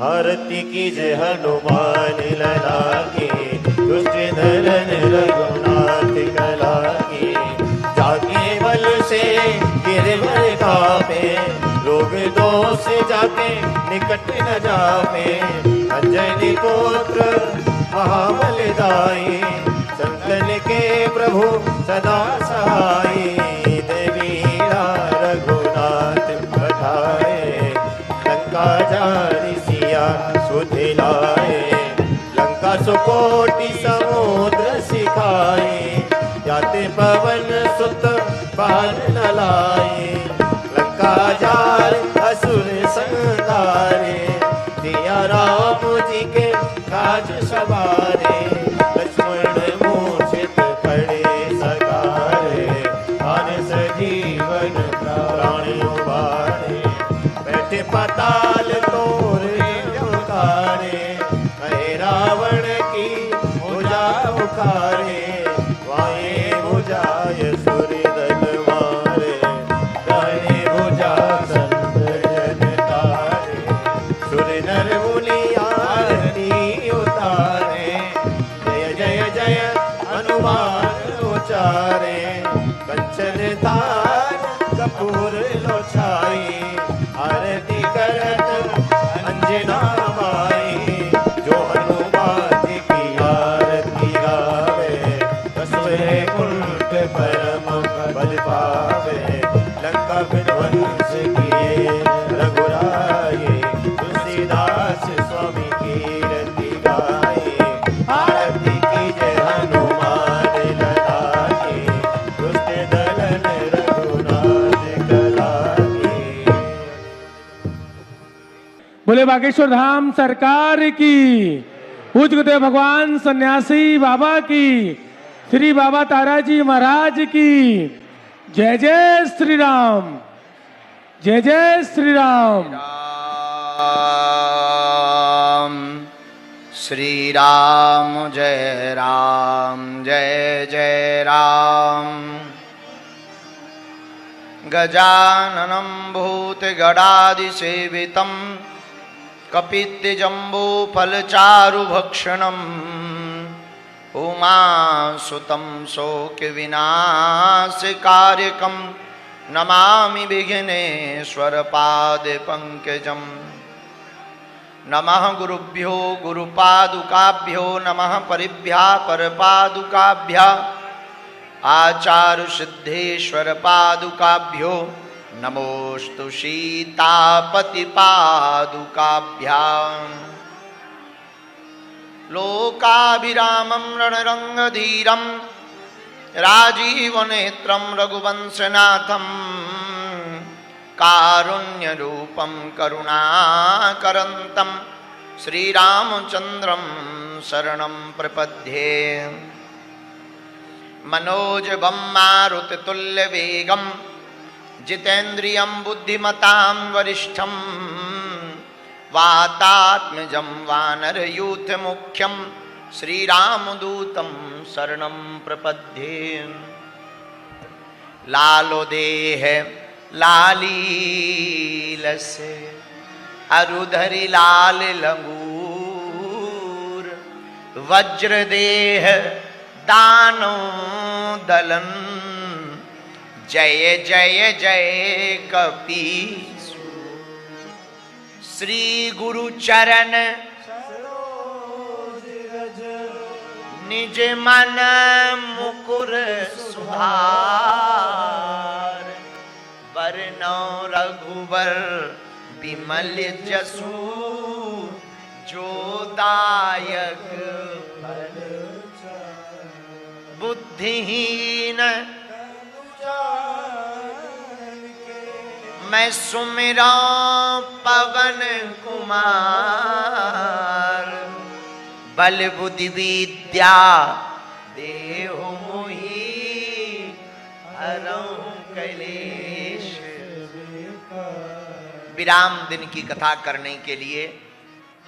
आरती कीजे हनुमान लला की, दुष्ट धरन रघुनाथ कला की। जाके बल से गिरवर कापे, रोग दोष जाके निकट न जापे। अंजनी पुत्र महाबलदाई, संतन के प्रभु सदा सहाय। देवीरा रघुनाथ पठाए, लंका जारि सिया सुध लाए। लंका सुकोटि समुद्र सिखाए, जाते पवन सुत बाण न लाए। लंका जारि असुर संहारे, सिया राम जी के काज सवारे। लक्ष्मण मूर्छित पड़े सकारे, मानस जीवन प्राण उबारे। बैठे पाताल तोरे उतारे, कहे रावण की भुजा उखारे। वाये भुजाय सूर्य दल मारे, दाहिने भुजा संत जन तारे। सुर नर मुनि आरती उतारे, जय जय जय हनुमान उचारे। कंचन थार कपूर लोछाई, आरती करत अंजना माई। जो हनुमान जी की आरती गावे, कसवे कुंठ परम बल पावे। लंका विध्वंस किए रघुराई, तुलसीदास स्वामी की रति गाई। आरती कीजे हनुमान लला की, दुष्ट दलन रघुनाथ कला की। बोले बागेश्वर धाम सरकार की, पूज्य गुरुदेव भगवान सन्यासी बाबा की, श्री बाबा ताराजी महाराज की। जय जय श्री राम, जय जय श्री राम। राम श्री राम जय राम जय जय राम। गजाननं भूतगणादिसेवितं, कपित्थजम्बूफलचारुभक्षणम्। उमासुतं शोकविनाशकार्यकं, नमामि विघ्नेश्वरपादपङ्कजम्। नमः गुरुभ्यो गुरुपादुकाभ्यो, नमः परिभ्यः परपादुकाभ्यः। आचार्य सिद्धेश्वर पादुकाभ्यो, नमोस्तु सीतापति पादुकाभ्यां। लोकाभिरामं रणरंगधीरं, राजीवनेत्रं रघुवंशनाथं। कारुण्यरूपं करुणाकरन्तं, श्रीरामचन्द्रं शरणं प्रपद्ये। मनोजवं मारुततुल्यवेगं, जितेन्द्रियं बुद्धिमतां वरिष्ठं। वातात्मजं वानरयूथमुख्यं, श्रीरामदूतं शरणं प्रपद्ये। लालो देह लालीलसे, अरुधरि लाल लंगूर। वज्रदेह दानो दलन, जय जय जय कपीसु। श्री गुरु चरण निज मन मुकुर सुधार। बरनौ रघुबर बिमल जसु, जो दायक फल। बुद्धिहीन मैं सुमिरा पवन कुमार। बल बुद्धि विद्या देहु मोहि, हरहु कलेश। विराम दिन की कथा करने के लिए,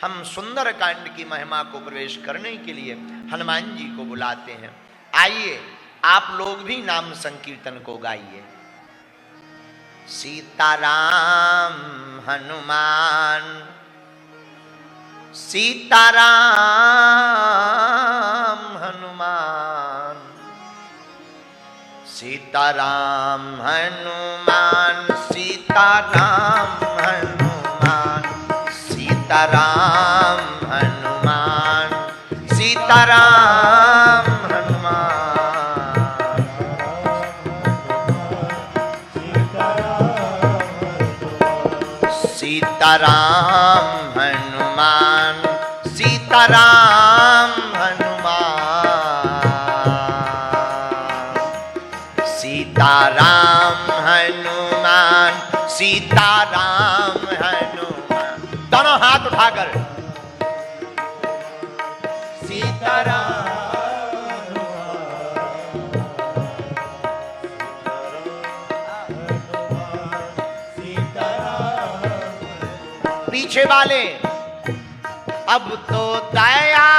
हम सुंदर कांड की महिमा को प्रवेश करने के लिए हनुमान जी को बुलाते हैं। आइए आप लोग भी नाम संकीर्तन को गाइए। सीताराम हनुमान सीताराम हनुमान, सीताराम हनुमान, सीताराम हनुमान, सीताराम हनुमान, सीताराम हनुमान, सीताराम हनुमान, सीताराम हनुमान, सीताराम हनुमान, सीताराम हनुमान। दोनों हाथ उठाकर सीताराम पीछे वाले, अब तो दया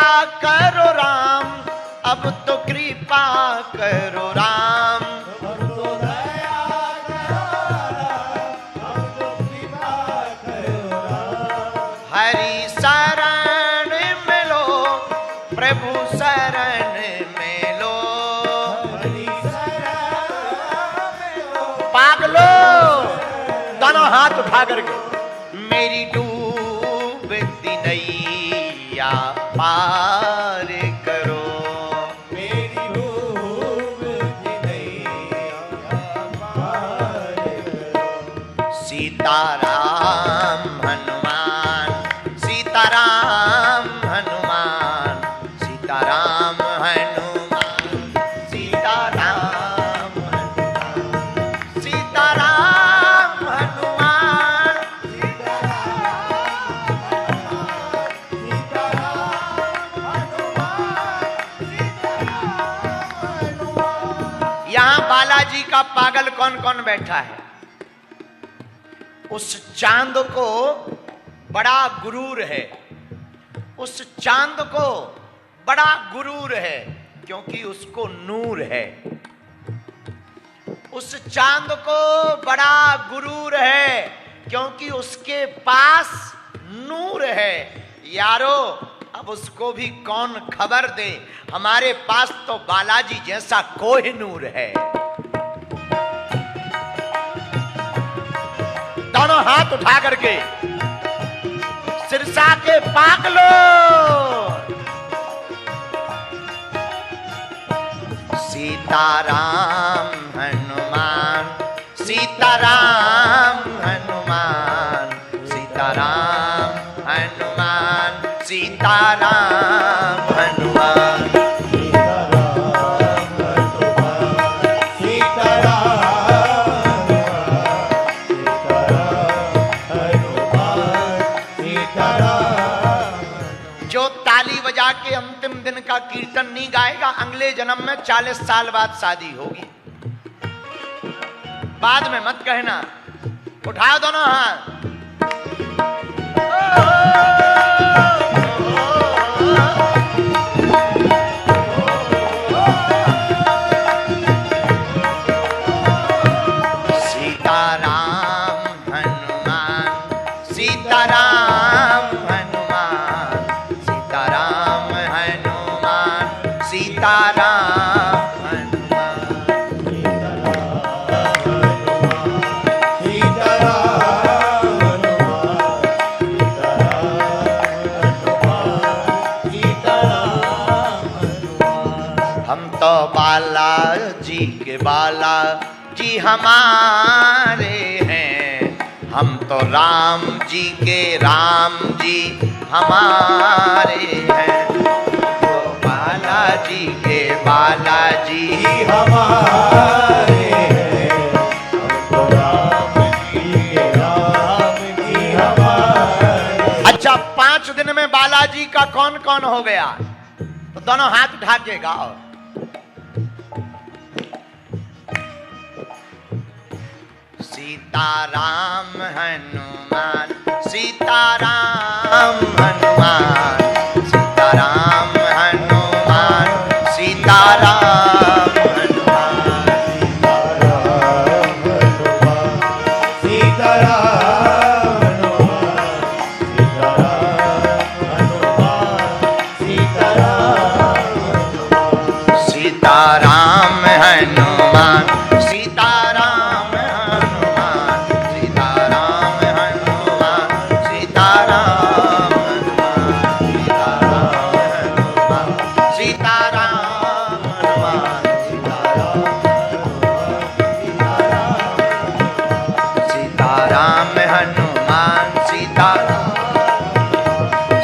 करो राम, अब तो कृपा करो राम, अब तो दया करो राम, अब तो कृपा करो राम। हरि शरण में लो, प्रभु शरण में लो, हरि शरण में लो, पागलो दोनों हाथ उठा करके मेरी डूबती नैया पार करो, मेरी डूबती नैया पार करो। सीताराम हनुमान, सीताराम हनुमान, सीताराम हनुमान, सीताराम हनुमान, सीताराम हनुमान, यहां बालाजी का पागल कौन कौन बैठा है? उस चांद को बड़ा गुरूर है, उस चांद को बड़ा गुरूर है क्योंकि उसको नूर है, उस चांद को बड़ा गुरूर है क्योंकि उसके पास नूर है। यारो अब उसको भी कौन खबर दे, हमारे पास तो बालाजी जैसा कोहिनूर है। दोनों हाथ उठा करके सिरसा के पागलो सीताराम हनुमान, सीताराम हनुमान, सीताराम हनुमान, सीताराम हनुमान, जो ताली बजा के अंतिम दिन का कीर्तन नहीं गाएगा अगले जन्म में 40 साल बाद शादी होगी। बाद में मत कहना। उठाओ दोनों हाथ। सीताराम हनुमान, सीताराम हनुमान, सीताराम हनुमान, सीताराम हनुमान, हम तो बालाजी के बालाजी हमारे हैं, हम तो राम जी के राम जी हमारे हैं, तो बालाजी के बालाजी हमारे हैं, हम तो राम जी के राम जी हमारे। अच्छा 5 दिन में बालाजी का कौन कौन हो गया? तो दोनों हाथ उठा के गाओ। सीताराम हनुमान, सीताराम हनुमान, सीताराम हनुमान, सीताराम हनुमान, सीताराम हनुमान, सीताराम हनुमान,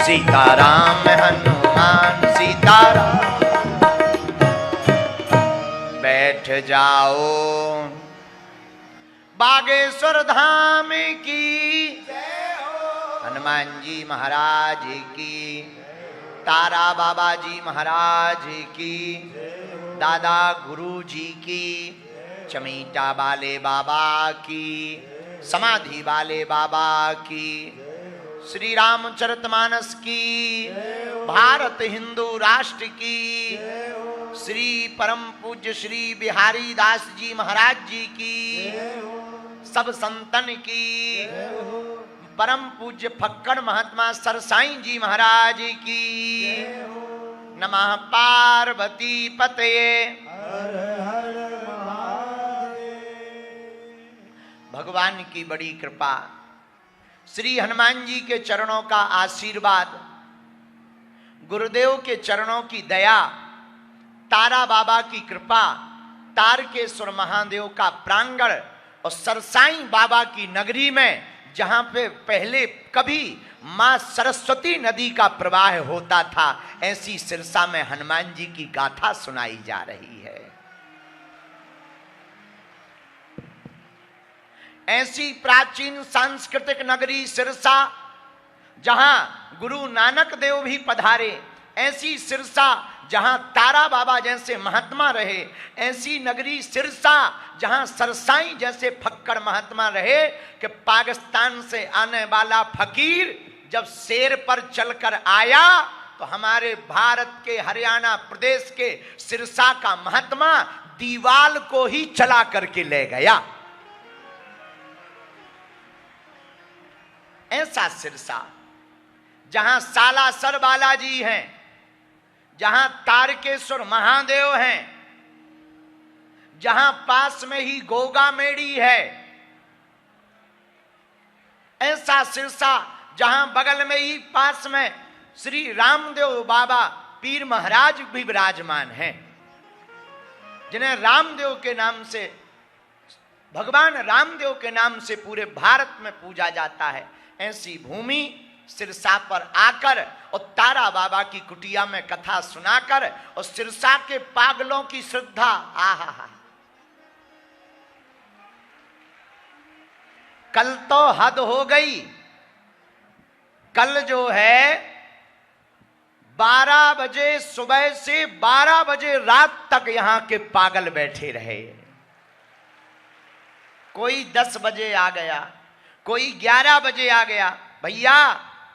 सीताराम हनुमान सीताराम। बैठ जाओ बागेश्वर धाम की, हनुमान जी महाराज की, तारा बाबा जी महाराज की, दादा गुरु जी की, चमीटा वाले बाबा की, समाधि वाले बाबा की, श्री रामचरितमानस की, भारत हिंदू राष्ट्र की, श्री परम पूज्य श्री बिहारी दास जी महाराज जी की, सब संतन की, परम पूज्य फक्कड़ महात्मा सरसाई जी महाराज की। नमः पार्वती पतये। भगवान की बड़ी कृपा, श्री हनुमान जी के चरणों का आशीर्वाद, गुरुदेव के चरणों की दया, तारा बाबा की कृपा, तारकेश्वर महादेव का प्रांगण और सरसाई बाबा की नगरी में, जहां पे पहले कभी मां सरस्वती नदी का प्रवाह होता था, ऐसी सिरसा में हनुमान जी की गाथा सुनाई जा रही है। ऐसी प्राचीन सांस्कृतिक नगरी सिरसा, जहां गुरु नानक देव भी पधारे, ऐसी सिरसा जहां तारा बाबा जैसे महात्मा रहे, ऐसी नगरी सिरसा जहां सरसाई जैसे फक्कड़ महात्मा रहे, कि पाकिस्तान से आने वाला फकीर जब शेर पर चलकर आया तो हमारे भारत के हरियाणा प्रदेश के सिरसा का महात्मा दीवाल को ही चला करके ले गया। ऐसा सिरसा जहां सालासर बालाजी हैं, जहां तारकेश्वर महादेव हैं, जहां पास में ही गोगा मेड़ी है, ऐसा सिरसा जहां बगल में ही पास में श्री रामदेव बाबा पीर महाराज भी विराजमान हैं, जिन्हें रामदेव के नाम से, भगवान रामदेव के नाम से पूरे भारत में पूजा जाता है। ऐसी भूमि सिरसा पर आकर और तारा बाबा की कुटिया में कथा सुनाकर और सिरसा के पागलों की श्रद्धा, आहा, कल तो हद हो गई। कल जो है 12 बजे सुबह से 12 बजे रात तक यहां के पागल बैठे रहे। कोई 10 बजे आ गया, कोई 11 बजे आ गया। भैया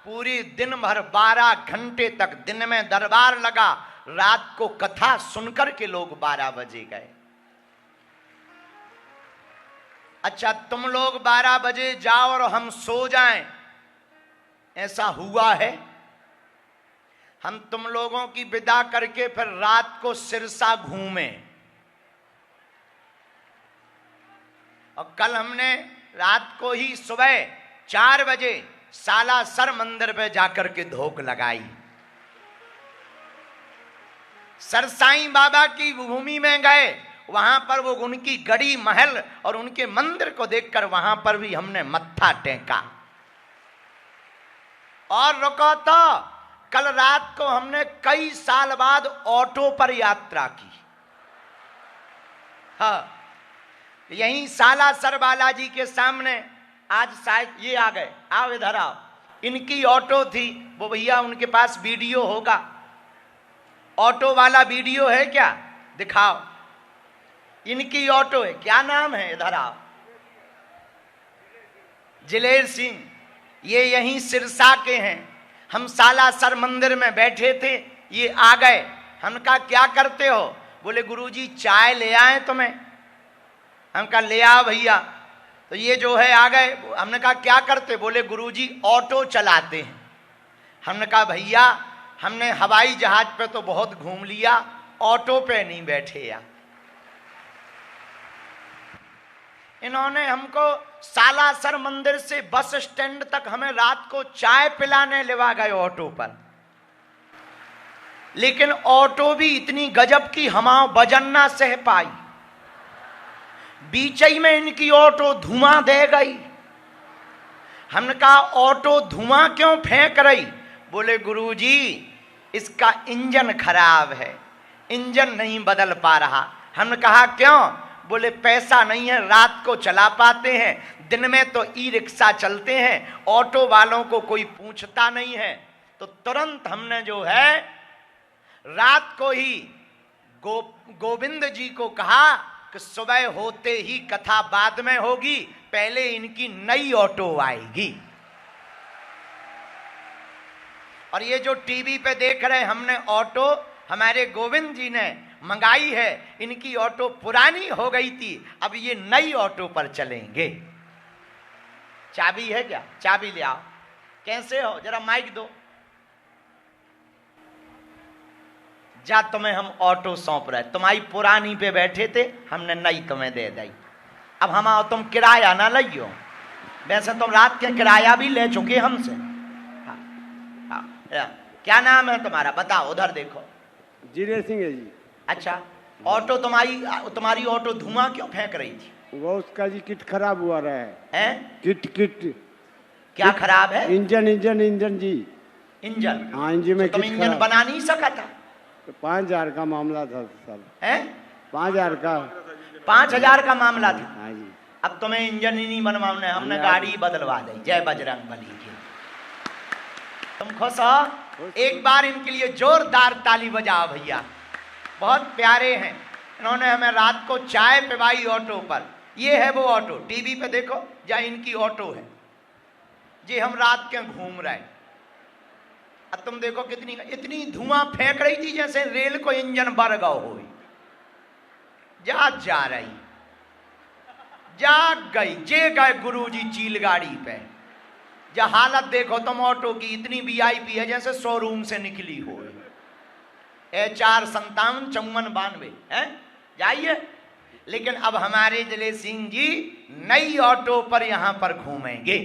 पूरी दिन भर 12 घंटे तक दिन में दरबार लगा, रात को कथा सुनकर के लोग 12 बजे गए। अच्छा तुम लोग 12 बजे जाओ और हम सो जाएं, ऐसा हुआ है? हम तुम लोगों की विदा करके फिर रात को सिरसा घूमे। और कल हमने रात को ही सुबह 4 बजे सालासर मंदिर पे जाकर के धोख लगाई। सरसाई बाबा की भूमि में गए, वहां पर वो उनकी गढ़ी महल और उनके मंदिर को देखकर वहां पर भी हमने मत्था टेका। और रुको तो कल रात को हमने कई साल बाद ऑटो पर यात्रा की। हाँ, यहीं सालासर बालाजी के सामने आज शायद ये आ गए, आओ इधर आओ। इनकी ऑटो थी, वो भैया उनके पास वीडियो होगा, ऑटो वाला वीडियो है क्या? दिखाओ। इनकी ऑटो है, क्या नाम है? इधर आओ। जिलेर सिंह, ये यहीं सिरसा के हैं। हम सालासर मंदिर में बैठे थे, ये आ गए। हम कहा क्या करते हो? बोले गुरुजी चाय ले आए तुम्हें। हम कहा ले आओ भैया। तो ये जो है आ गए। हमने कहा क्या करते? बोले गुरुजी ऑटो चलाते हैं। हमने कहा भैया हमने हवाई जहाज पे तो बहुत घूम लिया, ऑटो पे नहीं बैठे यार। इन्होंने हमको सालासर मंदिर से बस स्टैंड तक हमें रात को चाय पिलाने लेवा गए ऑटो पर। लेकिन ऑटो भी इतनी गजब की हमाओं वजन ना सह पाई। बीच ही में इनकी ऑटो धुआं दे गई। हमने कहा ऑटो धुआं क्यों फेंक रही? बोले गुरुजी इसका इंजन खराब है, इंजन नहीं बदल पा रहा। हमने कहा क्यों? बोले पैसा नहीं है, रात को चला पाते हैं, दिन में तो ई रिक्शा चलते हैं, ऑटो वालों को कोई पूछता नहीं है। तो तुरंत हमने जो है रात को ही गोविंद जी को कहा कि सुबह होते ही कथा बाद में होगी, पहले इनकी नई ऑटो आएगी। और ये जो टीवी पे देख रहे हैं हमने ऑटो, हमारे गोविंद जी ने मंगाई है। इनकी ऑटो पुरानी हो गई थी, अब ये नई ऑटो पर चलेंगे। चाबी है क्या? चाबी ले आओ। कैसे हो? जरा माइक दो। जा तुम्हें हम ऑटो सौंप रहे, तुम्हारी पुरानी पे बैठे थे, हमने नई तुम्हें दे दी। अब हम आओ, तुम किराया ना लियो। वैसे तुम रात के किराया भी ले चुके हमसे। हाँ, क्या नाम है तुम्हारा? बताओ, उधर देखो। जीरे सिंह है जी। अच्छा, ऑटो तुम्हारी ऑटो धुआं क्यों फेंक रही थी? वो उसका जी किट खराब हुआ रहा है? किट क्या खराब है? इंजन जी। इंजन? हाँ, इंजन में तो तुम इंजन बना नहीं सका था? तो 5,000 का मामला था सर। है? 5,000 का। 5,000 का मामला था। हाँ जी। अब तुम्हें इंजन ही नहीं बनवाना, हमने गाड़ी बदलवा दी। जय बजरंग बली की। तुम खुश हो? एक बार इनके लिए जोरदार ताली बजाओ भैया, बहुत प्यारे हैं। इन्होंने हमें रात को चाय पिवाई ऑटो पर। ये है वो ऑटो, टीवी पे देखो जहाँ इनकी ऑटो है जी। हम रात के घूम रहे, अब तुम देखो इतनी धुआं फेंक रही थी जैसे रेल को इंजन बर गौ हो। जा रही, जा गई, जे गए गुरुजी चील गाड़ी पे। जा हालत देखो तुम ऑटो की, इतनी वीआईपी है जैसे शोरूम से निकली हो। HR 575492 है, जाइए। लेकिन अब हमारे जले सिंह जी नई ऑटो पर यहां पर घूमेंगे।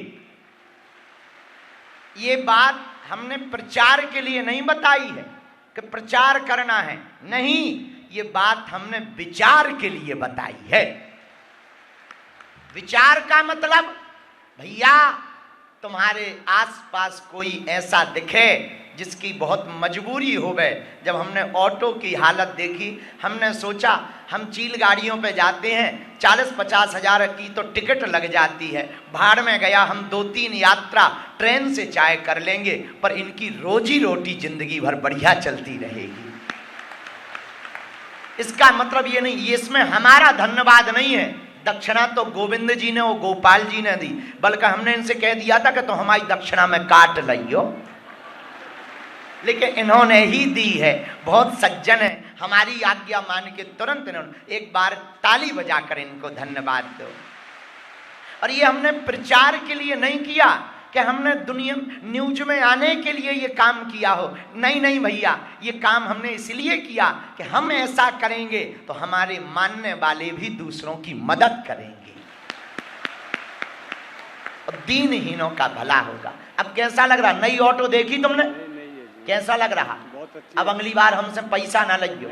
ये बात हमने प्रचार के लिए नहीं बताई है कि प्रचार करना है, नहीं, ये बात हमने विचार के लिए बताई है। विचार का मतलब, भैया तुम्हारे आसपास कोई ऐसा दिखे जिसकी बहुत मजबूरी हो गए। जब हमने ऑटो की हालत देखी, हमने सोचा हम चील गाड़ियों पे जाते हैं, 40-50 हजार की तो टिकट लग जाती है। भाड़ में गया, हम 2-3 यात्रा ट्रेन से चाय कर लेंगे, पर इनकी रोजी रोटी जिंदगी भर बढ़िया चलती रहेगी। इसका मतलब ये नहीं, ये इसमें हमारा धन्यवाद नहीं है। दक्षिणा तो गोविंद जी ने और गोपाल जी ने दी, बल्कि हमने इनसे कह दिया था कि तो हमारी दक्षिणा में काट लियो, लेकिन इन्होंने ही दी है। बहुत सज्जन है, हमारी आज्ञा मान के तुरंत इन्होंने। एक बार ताली बजाकर इनको धन्यवाद दो। और ये हमने प्रचार के लिए नहीं किया कि हमने दुनिया न्यूज में आने के लिए ये काम किया हो। नहीं नहीं भैया, ये काम हमने इसलिए किया कि हम ऐसा करेंगे तो हमारे मानने वाले भी दूसरों की मदद करेंगे और दीनहीनों का भला होगा। अब कैसा लग रहा? नई ऑटो देखी तुमने? कैसा लग रहा? अब अगली बार हमसे पैसा ना लगियो।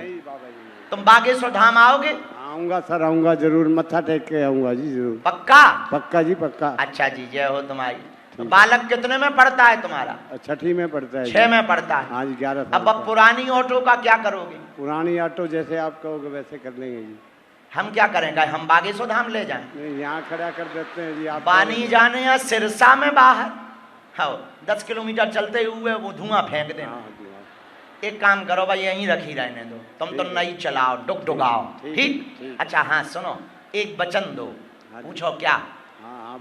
तुम बागेश्वर धाम आओगे? आऊंगा सर, आऊंगा जरूर, मत्था टेक के आऊंगा जी, जरूर। पक्का? पक्का जी, पक्का। अच्छा जी, जय हो तुम्हारी। तो बालक कितने में पढ़ता है तुम्हारा? 6ठी में पढ़ता है। 6 में पढ़ता है। हाँ जी, 11 साल अब पुरानी ऑटो का क्या करोगे? पुरानी ऑटो जैसे आप कहोगे वैसे कर लेंगे जी। हम क्या करेंगे? हम बागेश्वर धाम ले जाएं? नहीं, यहाँ खड़ा कर देते हैं जी। आप पानी जाने या सिरसा में बाहर, हाँ 10 किलोमीटर चलते हुए वो धुआं फेंक देना। हाँ जी, हाँ। एक काम करो भाई, यहीं रखी रहने दो, तुम तो नहीं चलाओ, डुगडुगाओ, ठीक? अच्छा हाँ सुनो, एक वचन दो, पूछो क्या?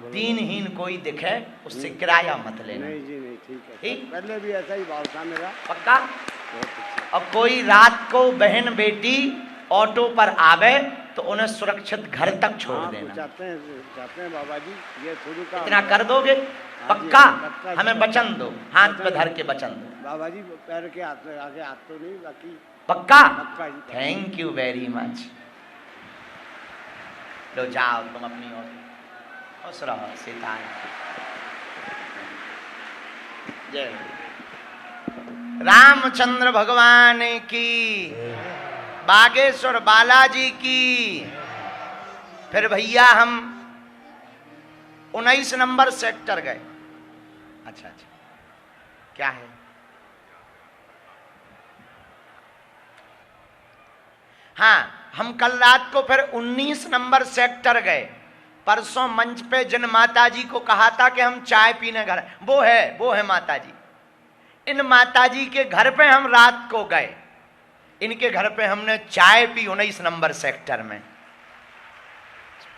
दीनहीन कोई दिखे उससे किराया मत लेना। नहीं जी, नहीं, ठीक है। ठीक? पहले भी ऐसा ही भाव था मेरा। पक्का? बहुत अच्छा। और कोई रात को बहन बेटी ऑटो पर आवे तो उन्हें सुरक्षित घर तक छोड़ देना। चाहते हैं बाबा जी, ये शुरू का इतना कर दोगे? पक्का? हमें वचन दो, हाथ पे धर के वचन दो। बाबा जी पैर के हाथ में आगे हाथ तो नहीं, बाकी पक्का? पक्का जी। Thank you very much. लो जाओ तुम अपनी ओर, खुश रहो, सीता जय। रामचंद्र भगवान की, बागेश्वर बालाजी की। फिर भैया हम 19 नंबर सेक्टर गए। अच्छा अच्छा, क्या है? हाँ, हम कल रात को फिर 19 नंबर सेक्टर गए। परसों मंच पे जिन माता जी को कहा था कि हम चाय पीने घर, वो है माता जी। इन माता जी के घर पे हम रात को गए, इनके घर पे हमने चाय पी 19 नंबर सेक्टर में।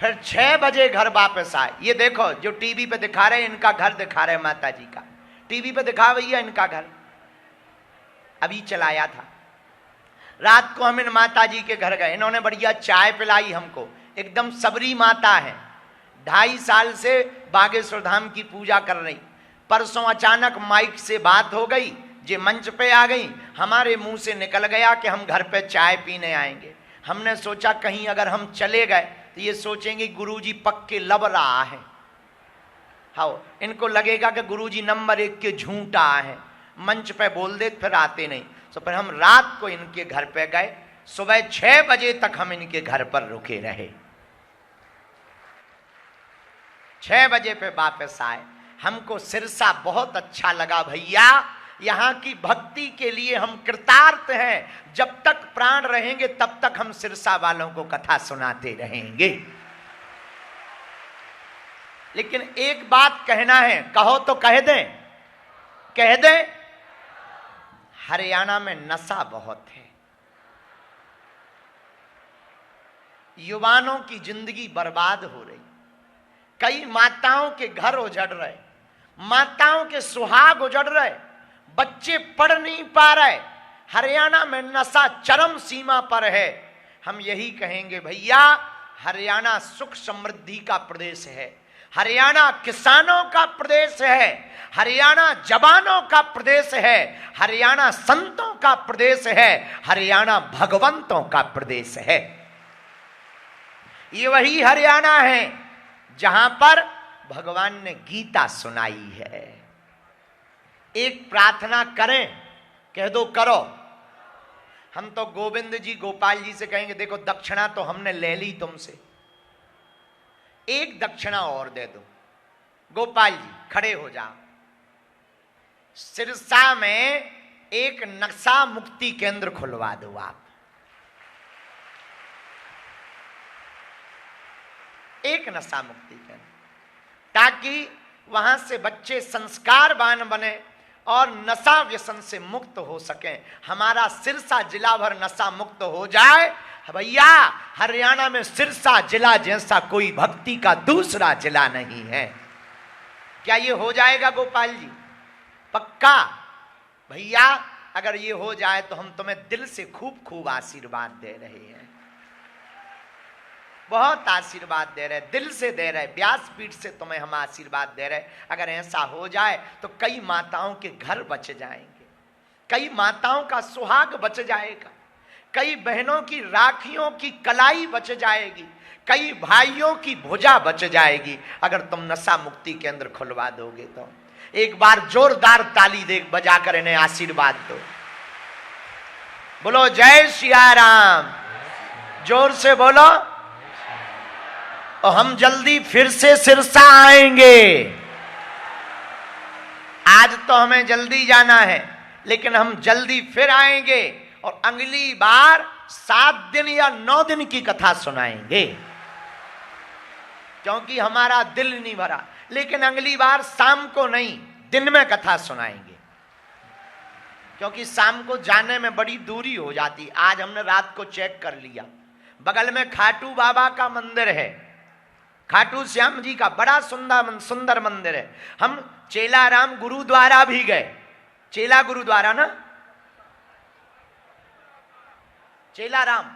फिर 6 बजे घर वापस आए। ये देखो जो टीवी पे दिखा रहे इनका घर दिखा रहे माता जी का, टीवी पे दिखा भैया इनका घर, अभी चलाया था। रात को हम इन माता जी के घर गए, इन्होंने बढ़िया चाय पिलाई हमको, एकदम सबरी माता है, 2.5 साल से बागेश्वर धाम की पूजा कर रही। परसों अचानक माइक से बात हो गई, जे मंच पे आ गई, हमारे मुंह से निकल गया कि हम घर पे चाय पीने आएंगे। हमने सोचा कहीं अगर हम चले गए तो ये सोचेंगे गुरुजी पक्के लब रहा है, हाँ इनको लगेगा कि गुरुजी नंबर 1 के झूठा है, मंच पे बोल दे फिर आते नहीं। तो फिर हम रात को इनके घर पे गए, सुबह 6 बजे तक हम इनके घर पर रुके रहे, 6 बजे पे वापस आए। हमको सिरसा बहुत अच्छा लगा भैया, यहाँ की भक्ति के लिए हम कृतार्थ हैं। जब तक प्राण रहेंगे तब तक हम सिरसा वालों को कथा सुनाते रहेंगे। लेकिन एक बात कहना है, कहो तो कह दें, हरियाणा में नशा बहुत है, युवाओं की जिंदगी बर्बाद हो रही, कई माताओं के घर उजड़ रहे, माताओं के सुहाग उजड़ रहे, बच्चे पढ़ नहीं पा रहे, हरियाणा में नशा चरम सीमा पर है। हम यही कहेंगे भैया, हरियाणा सुख समृद्धि का प्रदेश है, हरियाणा किसानों का प्रदेश है, हरियाणा जवानों का प्रदेश है, हरियाणा संतों का प्रदेश है, हरियाणा भगवंतों का प्रदेश है। ये वही हरियाणा है जहां पर भगवान ने गीता सुनाई है। एक प्रार्थना करें, कह दो करो। हम तो गोविंद जी गोपाल जी से कहेंगे देखो दक्षिणा तो हमने ले ली तुमसे, एक दक्षिणा और दे दो। गोपाल जी खड़े हो जाओ, सिरसा में एक नशा मुक्ति केंद्र खुलवा दो आप, एक नशा मुक्ति केंद्र, ताकि वहां से बच्चे संस्कारवान बने और नशा व्यसन से मुक्त हो सके। हमारा सिरसा जिला भर नशा मुक्त हो जाए भैया, हरियाणा में सिरसा जिला जैसा कोई भक्ति का दूसरा जिला नहीं है। क्या ये हो जाएगा गोपाल जी? पक्का भैया, अगर ये हो जाए तो हम तुम्हें दिल से खूब खूब आशीर्वाद दे रहे हैं, बहुत आशीर्वाद दे रहे, दिल से दे रहे, व्यासपीठ से तुम्हें हम आशीर्वाद दे रहे। अगर ऐसा हो जाए तो कई माताओं के घर बच जाएंगे, कई माताओं का सुहाग बच जाएगा, कई बहनों की राखियों की कलाई बच जाएगी, कई भाइयों की भुजा बच जाएगी अगर तुम नशा मुक्ति केंद्र खुलवा दोगे तो। एक बार जोरदार ताली दे बजाकर इन्हें आशीर्वाद दो। बोलो जय सिया राम, जोर से बोलो। और हम जल्दी फिर से सिरसा आएंगे। आज तो हमें जल्दी जाना है, लेकिन हम जल्दी फिर आएंगे और अगली बार 7 दिन या 9 दिन की कथा सुनाएंगे, क्योंकि हमारा दिल नहीं भरा। लेकिन अगली बार शाम को नहीं, दिन में कथा सुनाएंगे, क्योंकि शाम को जाने में बड़ी दूरी हो जाती। आज हमने रात को चेक कर लिया, बगल में खाटू बाबा का मंदिर है, खाटू श्याम जी का बड़ा सुंदर मंदिर है। हम चेलाराम गुरुद्वारा भी गए, चेला गुरुद्वारा ना, चेलाराम,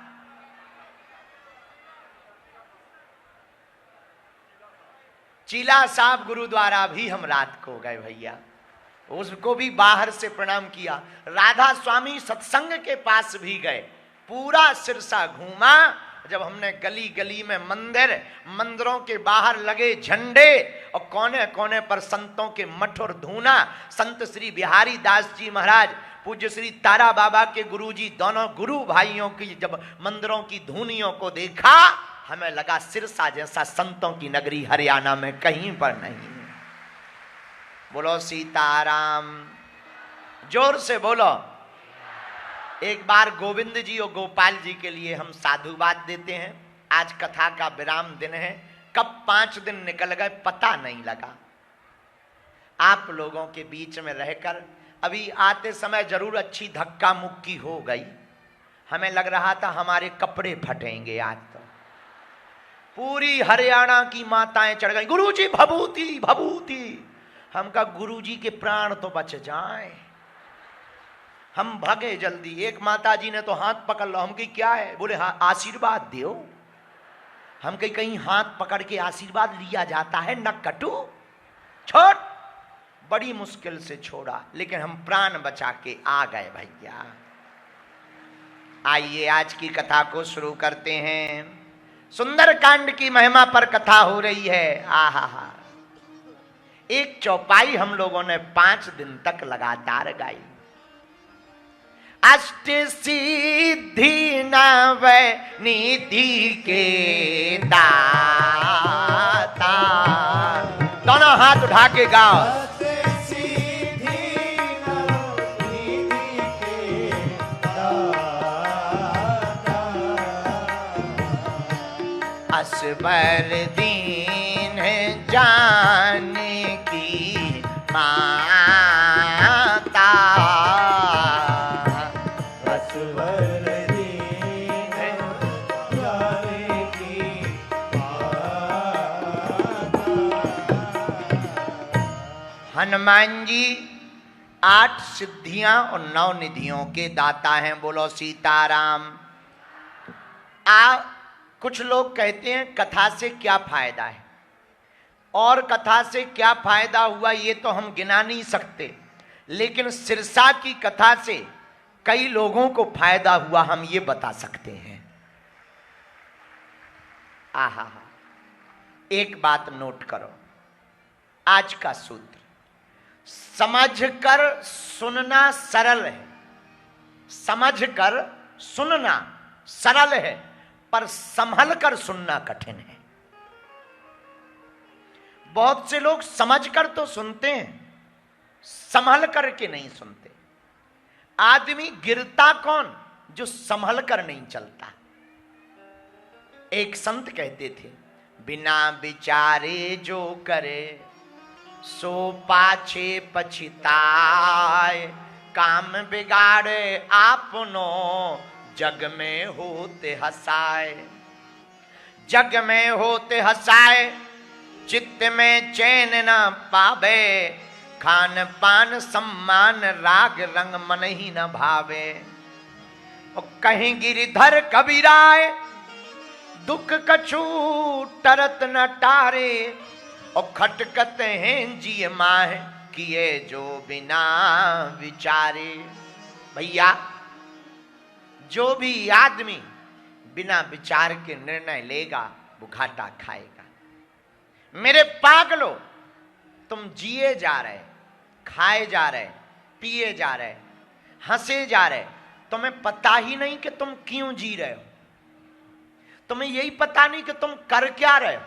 चीला साहब गुरुद्वारा भी हम रात को गए भैया, उसको भी बाहर से प्रणाम किया। राधा स्वामी सत्संग के पास भी गए, पूरा सिरसा घूमा। जब हमने गली गली में मंदिरों के बाहर लगे झंडे और कोने कोने पर संतों के मठ और धूना, संत श्री बिहारी दास जी महाराज, पूज्य श्री तारा बाबा के गुरुजी, दोनों गुरु भाइयों की जब मंदिरों की धुनियों को देखा, हमें लगा सिरसा जैसा संतों की नगरी हरियाणा में कहीं पर नहीं। बोलो सीताराम, जोर से बोलो। एक बार गोविंद जी और गोपाल जी के लिए हम साधुवाद देते हैं। आज कथा का विराम दिन है, कब 5 दिन निकल गए पता नहीं लगा। आप लोगों के बीच में रहकर अभी आते समय जरूर अच्छी धक्का मुक्की हो गई। हमें लग रहा था हमारे कपड़े फटेंगे। आज तो पूरी हरियाणा की माताएं चढ़ गई, गुरुजी भभूति भभूति। हम कहा गुरुजी के प्राण तो बच जाएं। हम भागे जल्दी। एक माता जी ने तो हाथ पकड़ लो। हम कही क्या है? बोले हाँ आशीर्वाद दो। हम कहीं हाथ पकड़ के आशीर्वाद लिया जाता है? न कटू, छोड़। बड़ी मुश्किल से छोड़ा, लेकिन हम प्राण बचा के आ गए भैया। आइए आज की कथा को शुरू करते हैं। सुंदर कांड की महिमा पर कथा हो रही है। आहा, एक चौपाई हम लोगों ने 5 दिन तक लगातार गाई। अष्ट सिद्धि नव निधि के दाता। दोनों हाथ उठा के गाओ। असबर दीन जान की माता। असबर दीन जाने की माता। हनुमान जी 8 सिद्धियां और 9 निधियों के दाता हैं। बोलो सीताराम। कुछ लोग कहते हैं कथा से क्या फायदा है, और कथा से क्या फायदा हुआ ये तो हम गिना नहीं सकते, लेकिन सिरसा की कथा से कई लोगों को फायदा हुआ हम ये बता सकते हैं। आहा, एक बात नोट करो। आज का सूत्र, समझकर सुनना सरल है। समझकर सुनना सरल है, पर संभल कर सुनना कठिन है। बहुत से लोग समझकर तो सुनते हैं, संभल कर के नहीं सुनते। आदमी गिरता कौन? जो संभल कर नहीं चलता। एक संत कहते थे, बिना विचारे जो करे सो पाछे पछिताए। काम बिगाड़े आपनो जग में होते हंसाए। जग में होते हंसाए चित्त में चैन न पावे। खान पान सम्मान राग रंग मन ही न भावे। और कहीं गिरिधर कबीराए दुख कछु टरत न टारे। और खटकत हैं जिय माह किए जो बिना विचारे। भैया जो भी आदमी बिना विचार के निर्णय लेगा वो घाटा खाएगा। मेरे पागलो, तुम जिए जा रहे, खाए जा रहे, पिए जा रहे, हंसे जा रहे, तुम्हें पता ही नहीं कि तुम क्यों जी रहे हो। तुम्हें यही पता नहीं कि तुम कर क्या रहे हो।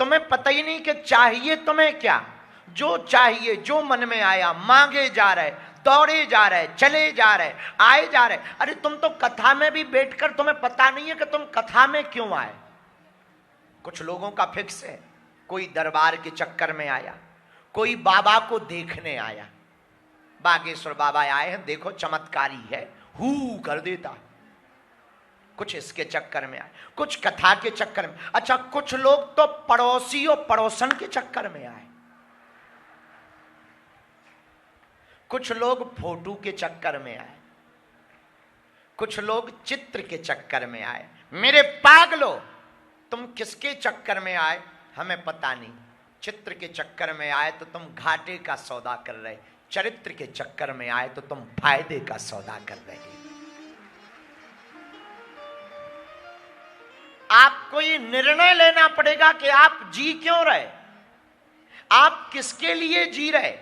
तुम्हें पता ही नहीं कि चाहिए तुम्हें क्या। जो चाहिए, जो मन में आया मांगे जा रहे, दौड़े जा रहे, चले जा रहे, आए जा रहे। अरे तुम तो कथा में भी बैठकर तुम्हें पता नहीं है कि तुम कथा में क्यों आए। कुछ लोगों का फिक्स है, कोई दरबार के चक्कर में आया, कोई बाबा को देखने आया। बागेश्वर बाबा आए हैं, देखो चमत्कारी है, हू कर देता। कुछ इसके चक्कर में आए, कुछ कथा के चक्कर में। अच्छा, कुछ लोग तो पड़ोसी और पड़ोसन के चक्कर में आए। कुछ लोग फोटो के चक्कर में आए, कुछ लोग चित्र के चक्कर में आए। मेरे पागलो, तुम किसके चक्कर में आए हमें पता नहीं। चित्र के चक्कर में आए तो तुम घाटे का सौदा कर रहे, चरित्र के चक्कर में आए तो तुम फायदे का सौदा कर रहे। आपको ये निर्णय लेना पड़ेगा कि आप जी क्यों रहे, आप किसके लिए जी रहे।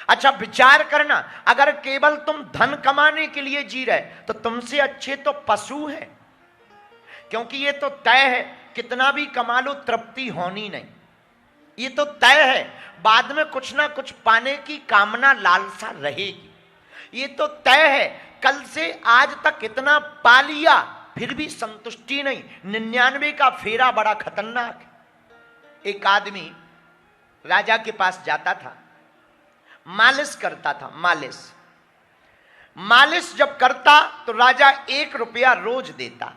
अच्छा, विचार करना, अगर केवल तुम धन कमाने के लिए जी रहे तो तुमसे अच्छे तो पशु हैं, क्योंकि ये तो तय है कितना भी कमा लो तृप्ति होनी नहीं। ये तो तय है, बाद में कुछ ना कुछ पाने की कामना लालसा रहेगी। ये तो तय है, कल से आज तक इतना पा लिया फिर भी संतुष्टि नहीं। 99 का फेरा बड़ा खतरनाक है। एक आदमी राजा के पास जाता था, मालिश करता था। मालिश जब करता तो राजा 1 रुपया रोज देता।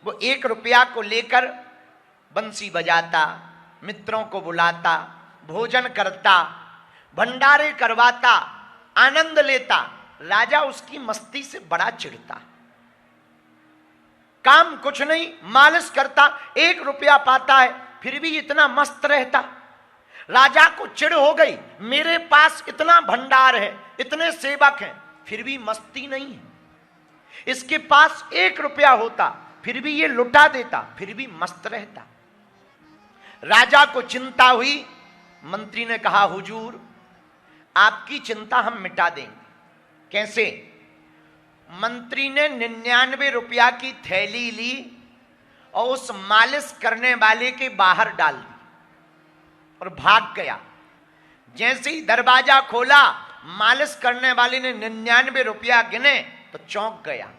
वो 1 रुपया को लेकर बंसी बजाता, मित्रों को बुलाता, भोजन करता, भंडारे करवाता, आनंद लेता। राजा उसकी मस्ती से बड़ा चिढ़ता। काम कुछ नहीं, मालिश करता, 1 रुपया पाता है फिर भी इतना मस्त रहता। राजा को चिढ़ हो गई, मेरे पास इतना भंडार है, इतने सेवक हैं, फिर भी मस्ती नहीं है। इसके पास 1 रुपया होता फिर भी ये लुटा देता, फिर भी मस्त रहता। राजा को चिंता हुई। मंत्री ने कहा, हुजूर आपकी चिंता हम मिटा देंगे। कैसे? मंत्री ने 99 रुपया की थैली ली और उस मालिश करने वाले के बाहर डाल दी और भाग गया। जैसे ही दरवाजा खोला, मालिश करने वाले ने 99 रुपया गिने तो चौंक गया,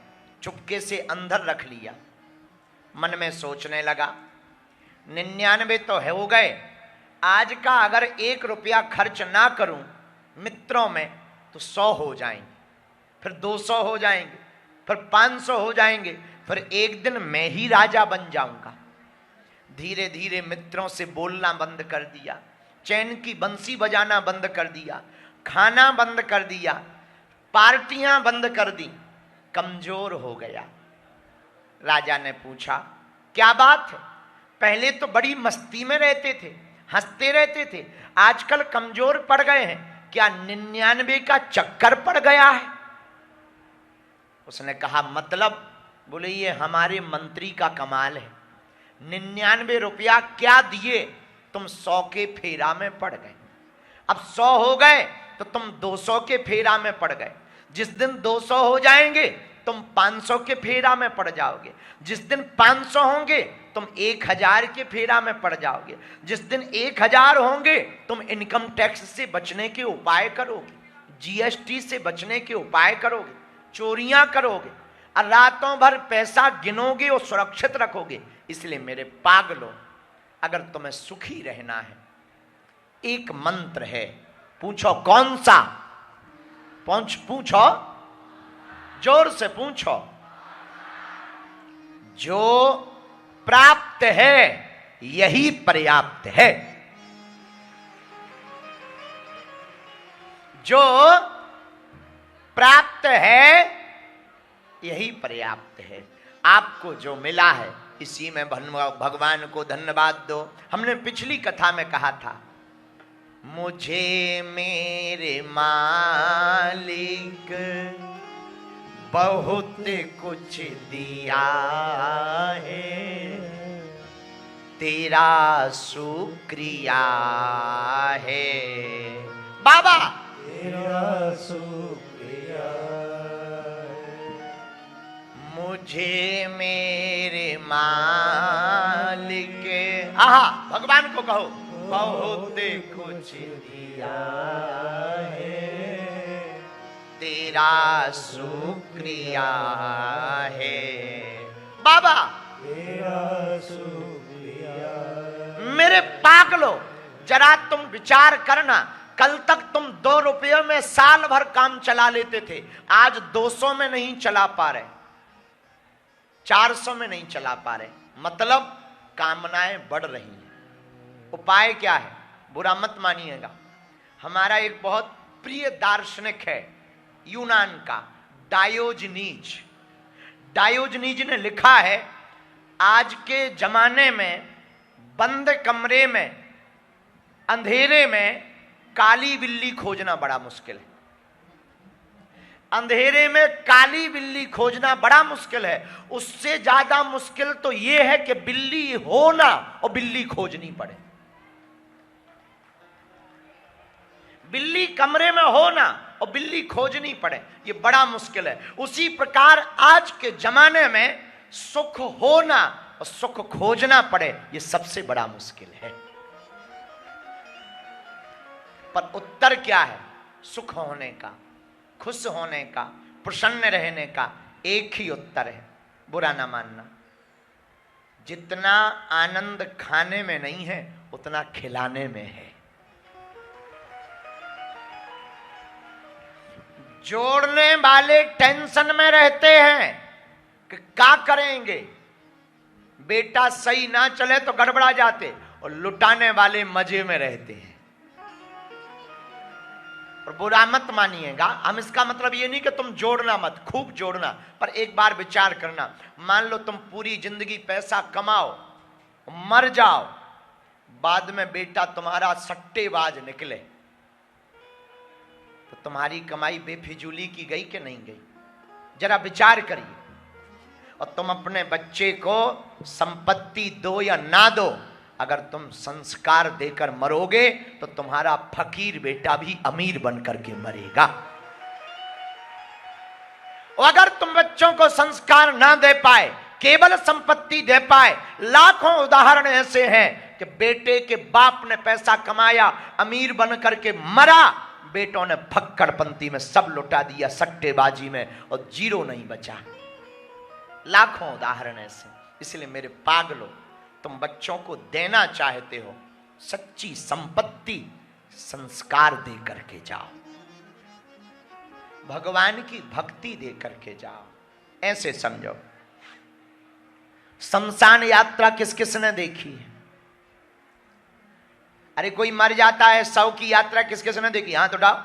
चुपके से अंदर रख लिया। मन में सोचने लगा, 99 तो हो गए, आज का अगर 1 रुपया खर्च ना करूं मित्रों में तो 100 हो जाएंगे, फिर 200 हो जाएंगे, फिर 500 हो जाएंगे, फिर एक दिन मैं ही राजा बन जाऊंगा। धीरे धीरे मित्रों से बोलना बंद कर दिया, चैन की बंसी बजाना बंद कर दिया, खाना बंद कर दिया, पार्टियां बंद कर दी, कमजोर हो गया। राजा ने पूछा, क्या बात है? पहले तो बड़ी मस्ती में रहते थे, हंसते रहते थे, आजकल कमजोर पड़ गए हैं, क्या 99 का चक्कर पड़ गया है? उसने कहा, मतलब? बोले, ये हमारे मंत्री का कमाल है, 99 रुपया क्या दिए, तुम 100 के फेरा में पड़ गए। अब 100 हो गए तो तुम 200 के फेरा में पड़ गए। जिस दिन 200 हो जाएंगे तुम 500 के फेरा में पड़ जाओगे। जिस दिन 500 होंगे तुम 1000 के फेरा में पड़ जाओगे। जिस दिन 1000 होंगे तुम इनकम टैक्स से बचने के उपाय करोगे, जीएसटी से बचने के उपाय करोगे, चोरियां करोगे और रातों भर पैसा गिनोगे और सुरक्षित रखोगे। इसलिए मेरे पागलों, अगर तुम्हें सुखी रहना है, एक मंत्र है, पूछो कौन सा? पूछो, जोर से पूछो। जो प्राप्त है यही पर्याप्त है। जो प्राप्त है यही पर्याप्त है। आपको जो मिला है इसी में भगवान को धन्यवाद दो। हमने पिछली कथा में कहा था, मुझे मेरे मालिक बहुत कुछ दिया है, तेरा शुक्रिया है बाबा, तेरा शुक्रिया है। मुझे मेरे मालिक, आहा, भगवान को कहो, बहुत कुछ दिया है, तेरा शुक्रिया है बाबा, तेरा शुक्रिया। मेरे पागलो, जरा तुम विचार करना, कल तक तुम 2 रुपये में साल भर काम चला लेते थे, आज 200 में नहीं चला पा रहे, 400 में नहीं चला पा रहे। मतलब कामनाएं बढ़ रही हैं। उपाय क्या है? बुरा मत मानिएगा, हमारा एक बहुत प्रिय दार्शनिक है यूनान का, डायोजनीज। डायोजनीज ने लिखा है, आज के जमाने में बंद कमरे में अंधेरे में काली बिल्ली खोजना बड़ा मुश्किल है। अंधेरे में काली बिल्ली खोजना बड़ा मुश्किल है। उससे ज्यादा मुश्किल तो यह है कि बिल्ली हो ना और बिल्ली खोजनी पड़े। बिल्ली कमरे में हो ना और बिल्ली खोजनी पड़े, ये बड़ा मुश्किल है। उसी प्रकार आज के जमाने में सुख होना और सुख खोजना पड़े, ये सबसे बड़ा मुश्किल है। पर उत्तर क्या है सुख होने का? खुश होने का, प्रसन्न रहने का एक ही उत्तर है, बुरा ना मानना। जितना आनंद खाने में नहीं है उतना खिलाने में है। जोड़ने वाले टेंशन में रहते हैं कि क्या करेंगे, बेटा सही ना चले तो गड़बड़ा जाते, और लुटाने वाले मजे में रहते हैं। और बुरा मत मानिएगा, हम इसका मतलब ये नहीं कि तुम जोड़ना मत, खूब जोड़ना, पर एक बार विचार करना। मान लो तुम पूरी जिंदगी पैसा कमाओ, मर जाओ, बाद में बेटा तुम्हारा सट्टेबाज निकले, तो तुम्हारी कमाई बेफिजूली की गई कि नहीं गई? जरा विचार करिए। और तुम अपने बच्चे को संपत्ति दो या ना दो, अगर तुम संस्कार देकर मरोगे तो तुम्हारा फकीर बेटा भी अमीर बनकर के मरेगा। और अगर तुम बच्चों को संस्कार ना दे पाए, केवल संपत्ति दे पाए, लाखों उदाहरण ऐसे हैं कि बेटे के बाप ने पैसा कमाया, अमीर बनकर के मरा, बेटों ने फक्कड़पंती में सब लुटा दिया, सट्टेबाजी में, और जीरो नहीं बचा। लाखों उदाहरण ऐसे। इसलिए मेरे पागलों, तुम बच्चों को देना चाहते हो सच्ची संपत्ति, संस्कार दे करके जाओ, भगवान की भक्ति दे करके जाओ। ऐसे समझो। शमशान यात्रा किस किसने देखी है? अरे कोई मर जाता है, 100 की यात्रा किस किसने देखी? हाथ उठाओ।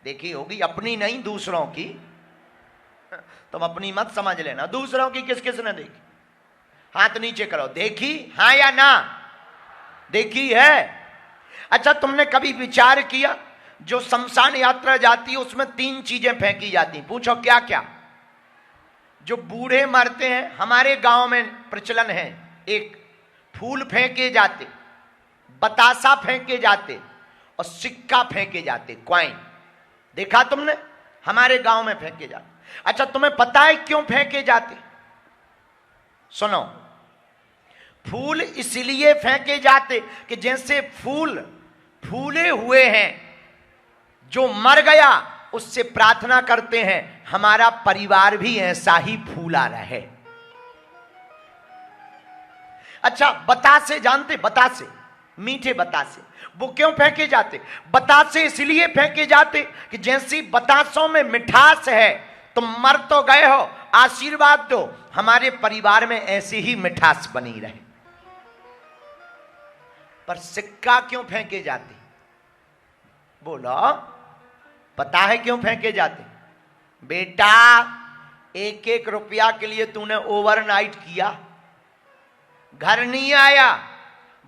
देखी होगी, अपनी नहीं दूसरों की। तुम अपनी मत समझ लेना, दूसरों की किस किसने देखी? हाथ नीचे करो। देखी? हाँ या ना? देखी है? अच्छा, तुमने कभी विचार किया जो शमशान यात्रा जाती है उसमें 3 चीजें फेंकी जाती, पूछो क्या क्या? जो बूढ़े मरते हैं, हमारे गांव में प्रचलन है, एक फूल फेंके जाते, बतासा फेंके जाते और सिक्का फेंके जाते, कॉइन। देखा तुमने? हमारे गांव में फेंके जाते। अच्छा, तुम्हें पता है क्यों फेंके जाते? सुनो, फूल इसलिए फेंके जाते कि जैसे फूल फूले हुए हैं, जो मर गया उससे प्रार्थना करते हैं हमारा परिवार भी ऐसा ही फूला रहे। अच्छा, बतासे जानते? बतासे, मीठे बतासे, वो क्यों फेंके जाते? बतासे इसलिए फेंके जाते कि जैसी बतासों में मिठास है, तुम मर तो गए हो, आशीर्वाद दो, हमारे परिवार में ऐसी ही मिठास बनी रहे। पर सिक्का क्यों फेंके जाते? बोलो, पता है क्यों फेंके जाते? बेटा, 1-1 रुपया के लिए तूने ओवरनाइट किया, घर नहीं आया,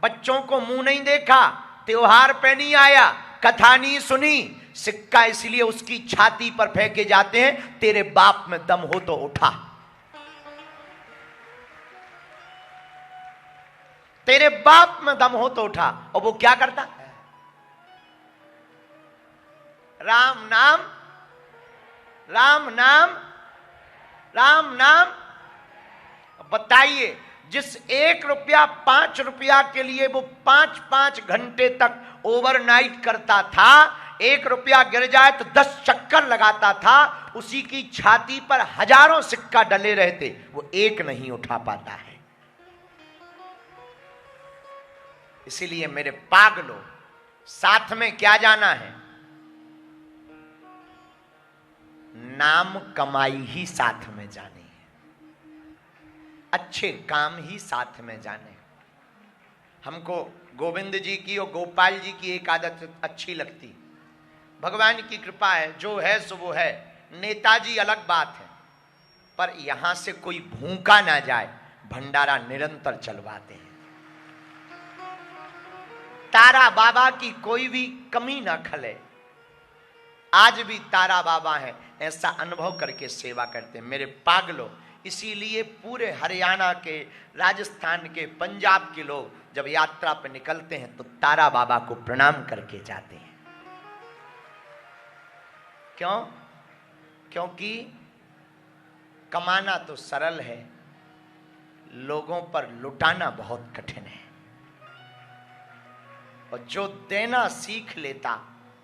बच्चों को मुंह नहीं देखा, त्योहार पे नहीं आया, कथा नहीं सुनी, सिक्का इसलिए उसकी छाती पर फेंके जाते हैं, तेरे बाप में दम हो तो उठा। तेरे बाप में दम हो तो उठा। और वो क्या करता? राम नाम, राम नाम, राम नाम। बताइए, जिस 1 रुपया 5 रुपया के लिए वो 5-5 घंटे तक ओवरनाइट करता था, 1 रुपया गिर जाए तो 10 चक्कर लगाता था, उसी की छाती पर हजारों सिक्का डले रहते, वो एक नहीं उठा पाता है। इसीलिए मेरे पागलों, साथ में क्या जाना है? नाम कमाई ही साथ में जानी है, अच्छे काम ही साथ में जाने। हमको गोविंद जी की और गोपाल जी की एक आदत अच्छी लगती, भगवान की कृपा है, जो है सो वो है। नेताजी अलग बात है, पर यहां से कोई भूखा ना जाए, भंडारा निरंतर चलवाते हैं। तारा बाबा की कोई भी कमी ना खले, आज भी तारा बाबा है, ऐसा अनुभव करके सेवा करते हैं। मेरे पागलों, इसीलिए पूरे हरियाणा के, राजस्थान के, पंजाब के लोग जब यात्रा पर निकलते हैं तो तारा बाबा को प्रणाम करके जाते हैं। क्यों? क्योंकि कमाना तो सरल है, लोगों पर लुटाना बहुत कठिन है। और जो देना सीख लेता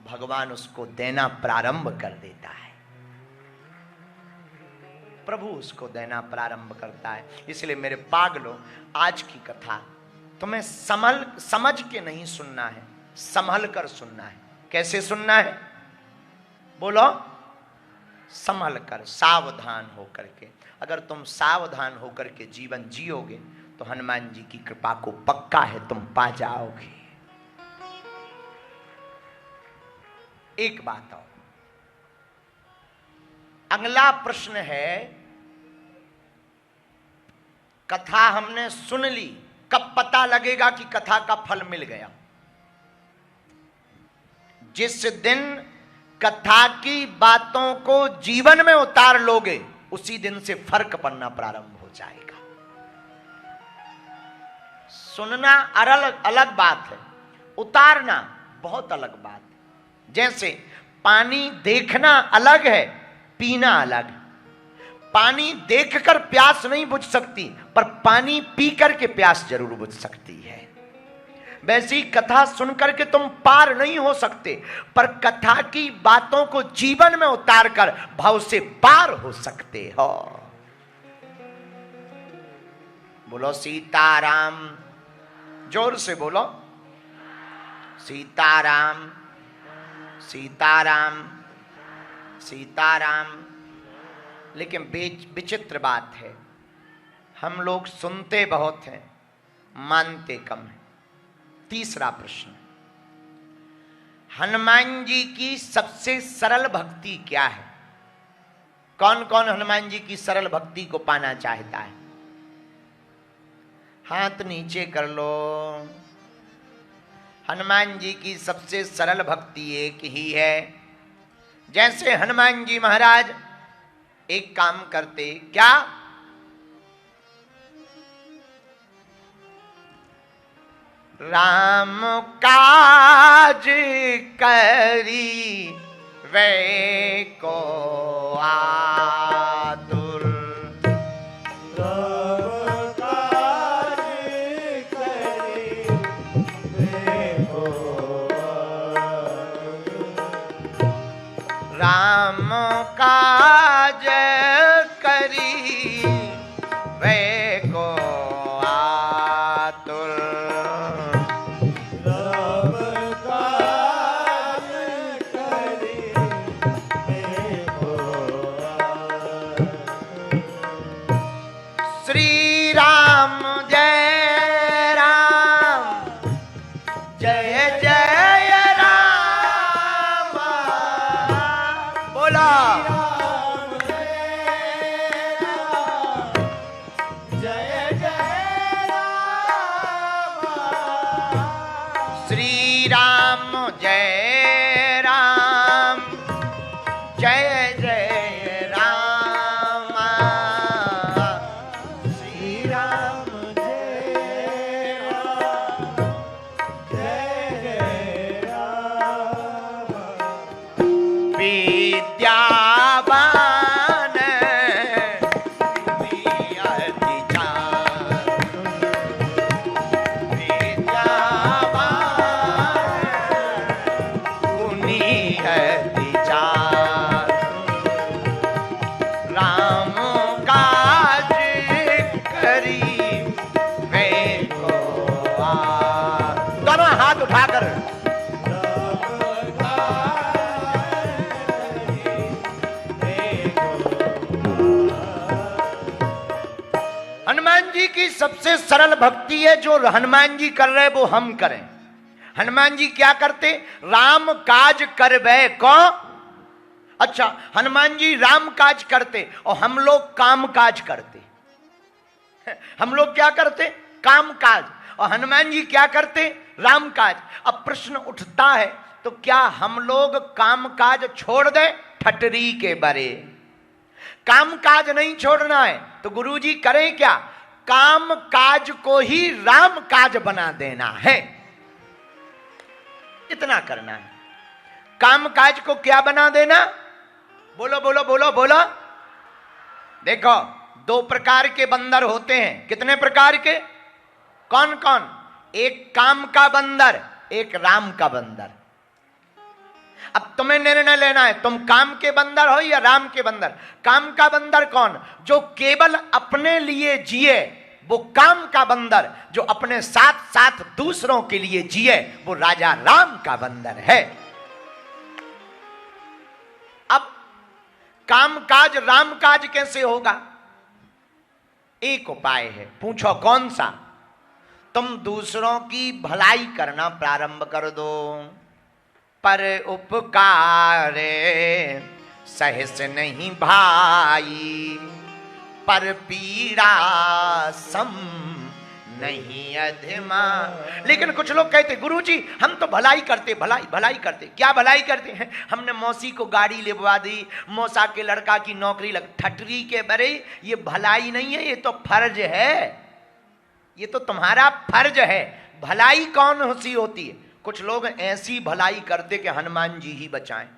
भगवान उसको देना प्रारंभ कर देता है। प्रभु उसको देना प्रारंभ करता है। इसलिए मेरे पागलों, आज की कथा तुम्हें समझ के नहीं सुनना है, संभल कर सुनना है। कैसे सुनना है? बोलो, संभल कर, सावधान होकर के। अगर तुम सावधान होकर के जीवन जियोगे तो हनुमान जी की कृपा को पक्का है तुम पा जाओगे। एक बात और, अगला प्रश्न है, कथा हमने सुन ली, कब पता लगेगा कि कथा का फल मिल गया? जिस दिन कथा की बातों को जीवन में उतार लोगे उसी दिन से फर्क पड़ना प्रारंभ हो जाएगा। सुनना अलग बात है, उतारना बहुत अलग बात है। जैसे पानी देखना अलग है, पीना अलग है। पानी देखकर प्यास नहीं बुझ सकती, पर पानी पी करके प्यास जरूर बुझ सकती है। वैसी कथा सुनकर के तुम पार नहीं हो सकते, पर कथा की बातों को जीवन में उतार कर भाव से पार हो सकते हो। बोलो सीताराम, जोर से बोलो सीताराम, सीताराम, सीताराम। लेकिन विचित्र बात है, हम लोग सुनते बहुत हैं, मानते कम हैं। तीसरा प्रश्न, हनुमान जी की सबसे सरल भक्ति क्या है? कौन कौन हनुमान जी की सरल भक्ति को पाना चाहता है? हाथ नीचे कर लो। हनुमान जी की सबसे सरल भक्ति एक ही है। जैसे हनुमान जी महाराज एक काम करते, क्या? राम काज करी वे को आतुर, राम काज करी वे को आतुर, राम काज करी वे को आतुर, राम काज करी वे को आतुर। श्री राम जय राम, जय जय राम, बोला राम जय राम, जय जय राम, श्री राम जय राम, जय जय राम, श्री राम जय राम, जय जय राम। विद्यावान अति चार, गुणी अति चार, राम काज करी वे को आतुर। दोनों हाथ उठाकर हनुमान जी की सबसे सरल भक्ति है, जो हनुमान जी कर रहे वो हम करें। हनुमान जी क्या करते? राम काज करवे को। अच्छा, हनुमान जी राम काज करते और हम लोग काम काज करते। हम लोग क्या करते? काम काज। और हनुमान जी क्या करते? राम काज। अब प्रश्न उठता है, तो क्या हम लोग काम काज छोड़ दें? ठटरी के बरे। काम काज नहीं छोड़ना है तो गुरुजी करें क्या? काम काज को ही राम काज बना देना है, इतना करना है। काम काज को क्या बना देना? बोलो बोलो बोलो बोलो। देखो, दो प्रकार के बंदर होते हैं। कितने प्रकार के? कौन कौन? एक काम का बंदर, एक राम का बंदर। अब तुम्हें निर्णय लेना है, तुम काम के बंदर हो या राम के बंदर। काम का बंदर कौन? जो केवल अपने लिए जिए वो काम का बंदर, जो अपने साथ साथ दूसरों के लिए जिए वो राजा राम का बंदर है। अब काम काज राम काज कैसे होगा? एक उपाय है, पूछो कौन सा? तुम दूसरों की भलाई करना प्रारंभ कर दो। पर उपकार सहस नहीं भाई, पर पीड़ा सम नहीं अधमा। लेकिन कुछ लोग कहते गुरुजी हम तो भलाई करते, भलाई भलाई करते। क्या भलाई करते हैं? हमने मौसी को गाड़ी लिखवा दी, मौसा के लड़का की नौकरी लग। ठटरी के बरे, ये भलाई नहीं है, ये तो फर्ज है, ये तो तुम्हारा फर्ज है। भलाई कौन सी होती है? कुछ लोग ऐसी भलाई करते कि हनुमान जी ही बचाएं।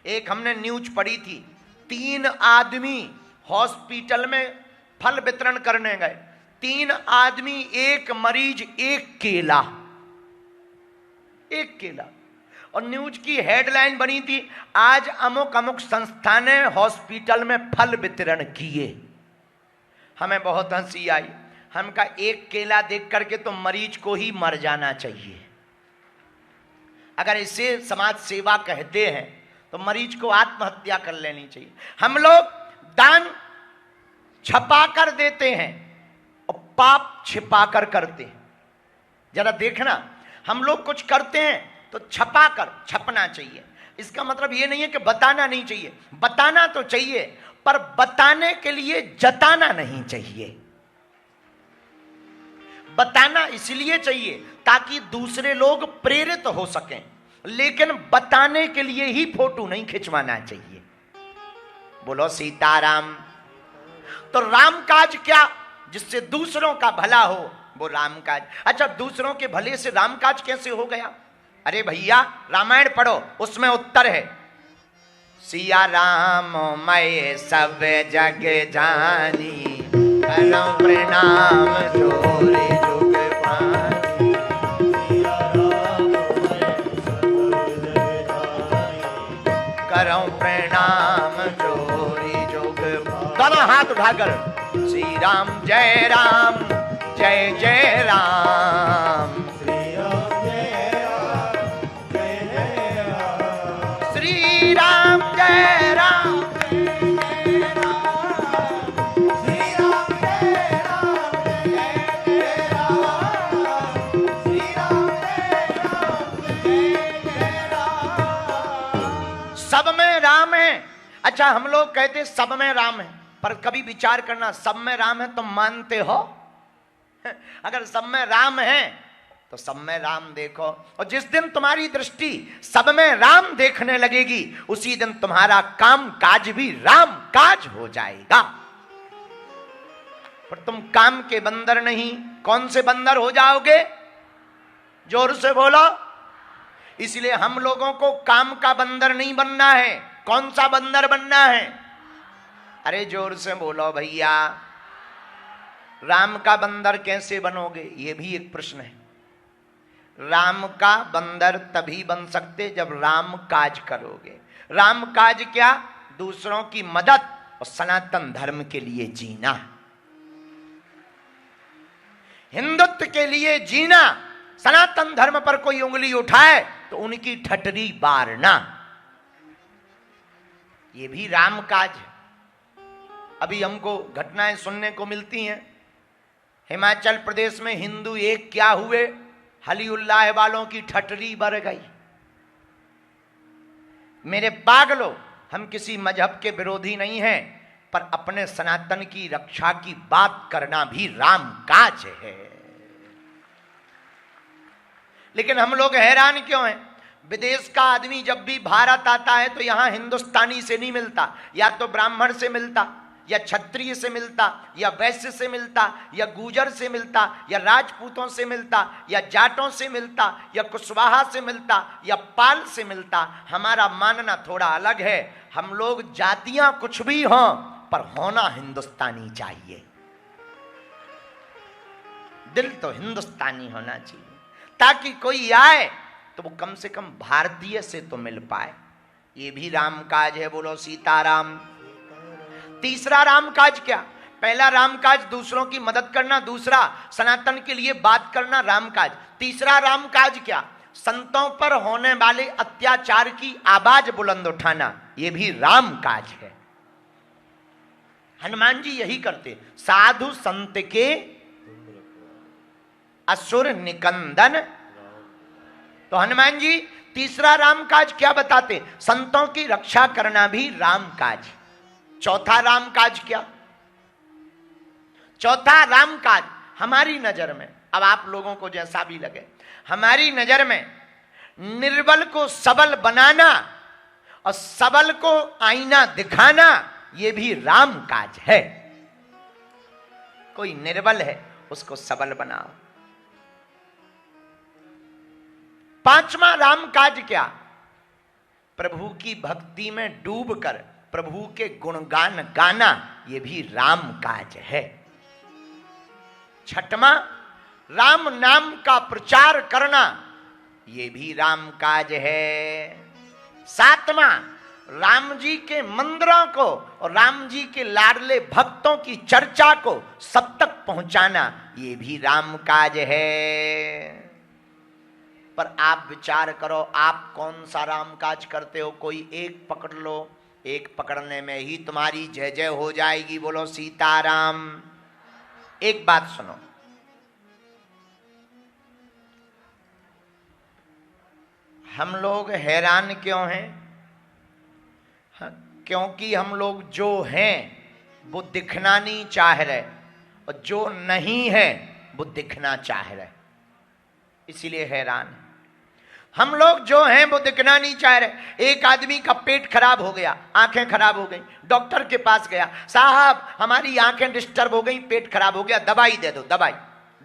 एक हमने न्यूज पढ़ी थी, 3 आदमी हॉस्पिटल में फल वितरण करने गए। 3 आदमी, एक मरीज, एक केला, एक केला। और न्यूज की हेडलाइन बनी थी, आज अमुक अमुक संस्था ने हॉस्पिटल में फल वितरण किए। हमें बहुत हंसी आई। हम का एक केला देख करके तो मरीज को ही मर जाना चाहिए। अगर इसे समाज सेवा कहते हैं तो मरीज को आत्महत्या कर लेनी चाहिए। हम लोग दान छपा कर देते हैं और पाप छिपा कर करते हैं। जरा देखना, हम लोग कुछ करते हैं तो छपा कर, छपना चाहिए। इसका मतलब यह नहीं है कि बताना नहीं चाहिए, बताना तो चाहिए, पर बताने के लिए जताना नहीं चाहिए। बताना इसलिए चाहिए ताकि दूसरे लोग प्रेरित हो सकें, लेकिन बताने के लिए ही फोटो नहीं खिंचवाना चाहिए। बोलो सीताराम। तो राम काज क्या? जिससे दूसरों का भला हो वो राम काज। अच्छा, दूसरों के भले से राम काज कैसे हो गया? अरे भैया रामायण पढ़ो, उसमें उत्तर है। सिया राम मैं सब जग जानी, करो प्रणाम जोरे जुग पानी। करो प्रणाम जोरी जुग। दोनों हाथ उठाकर श्री राम जय राम, जय जय राम। श्री राम जय राम, सब में राम है। अच्छा, हम लोग कहते सब में राम है, पर कभी विचार करना, सब में राम है तुम मानते हो? अगर सब में राम है तो सब में राम देखो। और जिस दिन तुम्हारी दृष्टि सब में राम देखने लगेगी, उसी दिन तुम्हारा काम काज भी राम काज हो जाएगा। पर तुम काम के बंदर नहीं, कौन से बंदर हो जाओगे? जोर से बोलो। इसलिए हम लोगों को काम का बंदर नहीं बनना है। कौन सा बंदर बनना है? अरे जोर से बोलो भैया। राम का बंदर कैसे बनोगे? यह भी एक प्रश्न है। राम का बंदर तभी बन सकते जब राम काज करोगे। राम काज क्या? दूसरों की मदद और सनातन धर्म के लिए जीना, हिंदुत्व के लिए जीना। सनातन धर्म पर कोई उंगली उठाए तो उनकी ठटरी बारना, ये भी राम काज है। अभी हमको घटनाएं सुनने को मिलती हैं। हिमाचल प्रदेश में हिंदू एक क्या हुए, हलीउल्लाह वालों की ठटरी बढ़ गई। मेरे पागलों, हम किसी मजहब के विरोधी नहीं हैं, पर अपने सनातन की रक्षा की बात करना भी राम काज है। लेकिन हम लोग हैरान क्यों हैं? विदेश का आदमी जब भी भारत आता है तो यहां हिंदुस्तानी से नहीं मिलता, या तो ब्राह्मण से मिलता, या क्षत्रिय से मिलता, या वैश्य से मिलता, या गुजर से मिलता, या राजपूतों से मिलता, या जाटों से मिलता, या कुशवाहा से मिलता, या पाल से मिलता। हमारा मानना थोड़ा अलग है। हम लोग जातियां कुछ भी हों, पर होना हिंदुस्तानी चाहिए। दिल तो हिंदुस्तानी होना चाहिए, ताकि कोई आए तो वो कम से कम भारतीय से तो मिल पाए। ये भी राम काज है, बोलो सीताराम। तीसरा राम काज क्या? पहला राम काज दूसरों की मदद करना, दूसरा सनातन के लिए बात करना, राम काज। तीसरा राम काज क्या? संतों पर होने वाले अत्याचार की आवाज बुलंद उठाना, ये भी राम काज है। हनुमान जी यही करते, साधु संत के असुर निकंदन। तो हनुमान जी तीसरा राम काज क्या बताते? संतों की रक्षा करना भी राम काज। चौथा राम काज क्या? चौथा राम काज हमारी नजर में, अब आप लोगों को जैसा भी लगे, हमारी नजर में निर्बल को सबल बनाना और सबल को आईना दिखाना, यह भी राम काज है। कोई निर्बल है उसको सबल बनाओ। पांचवा राम काज क्या? प्रभु की भक्ति में डूबकर प्रभु के गुणगान गाना, यह भी राम काज है। छठवां राम नाम का प्रचार करना, यह भी राम काज है। सातवां राम जी के मंदिरों को और राम जी के लाडले भक्तों की चर्चा को सब तक पहुंचाना, यह भी राम काज है। पर आप विचार करो, आप कौन सा राम काज करते हो? कोई एक पकड़ लो, एक पकड़ने में ही तुम्हारी जय जय हो जाएगी, बोलो सीताराम। एक बात सुनो, हम लोग हैरान क्यों हैं? क्योंकि हम लोग जो हैं वो दिखना नहीं चाह रहे, और जो नहीं है वो दिखना चाह रहे, इसीलिए हैरान है। हम लोग जो हैं वो दिखना नहीं चाह रहे। एक आदमी का पेट खराब हो गया, आंखें खराब हो गई, डॉक्टर के पास गया, साहब हमारी आंखें डिस्टर्ब हो गई, पेट खराब हो गया, दवाई दे दो। दवाई,